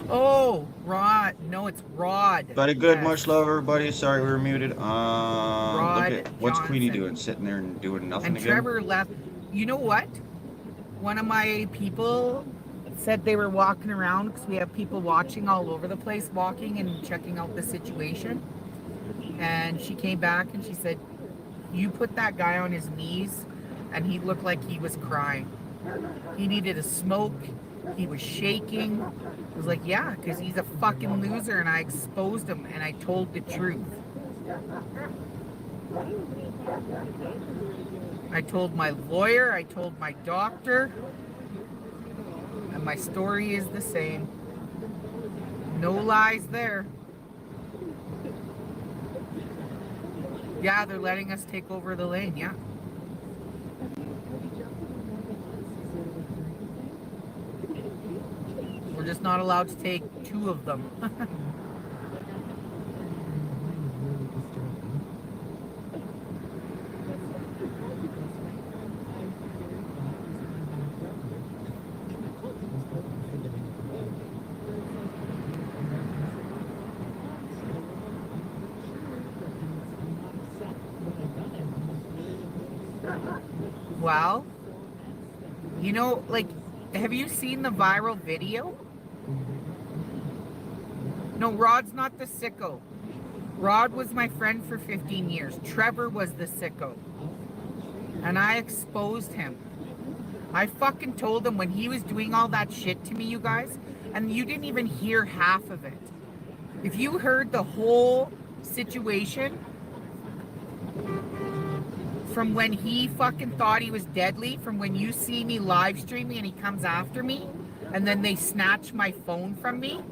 [SPEAKER 3] Oh, Rod. No, it's Rod.
[SPEAKER 1] But a good,
[SPEAKER 3] Yes.
[SPEAKER 1] much love, everybody. Sorry we were muted. Look at what's Queenie
[SPEAKER 3] Johnson.
[SPEAKER 1] doing, sitting there and doing nothing
[SPEAKER 3] And
[SPEAKER 1] again.
[SPEAKER 3] Trevor left. You know what? One of my people said they were walking around because we have people watching all over the place, walking and checking out the situation. And she came back and she said, you put that guy on his knees and he looked like he was crying. He needed a smoke. He was shaking. I was like, yeah, because he's a fucking loser and I exposed him and I told the truth. I told my lawyer, I told my doctor, and my story is the same. No lies there. Yeah, they're letting us take over the lane, yeah. We're just not allowed to take 2 of them. Well, you know, like, have you seen the viral video? No, Rod's not the sicko. Rod was my friend for 15 years. Trevor was the sicko. And I exposed him. I fucking told him when he was doing all that shit to me, you guys, and you didn't even hear half of it. If you heard the whole situation, from when he fucking thought he was deadly, from when you see me live streaming and he comes after me, and then they snatch my phone from me,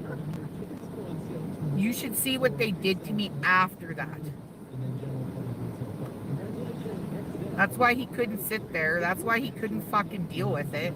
[SPEAKER 3] you should see what they did to me after that. That's why he couldn't sit there. That's why he couldn't fucking deal with it.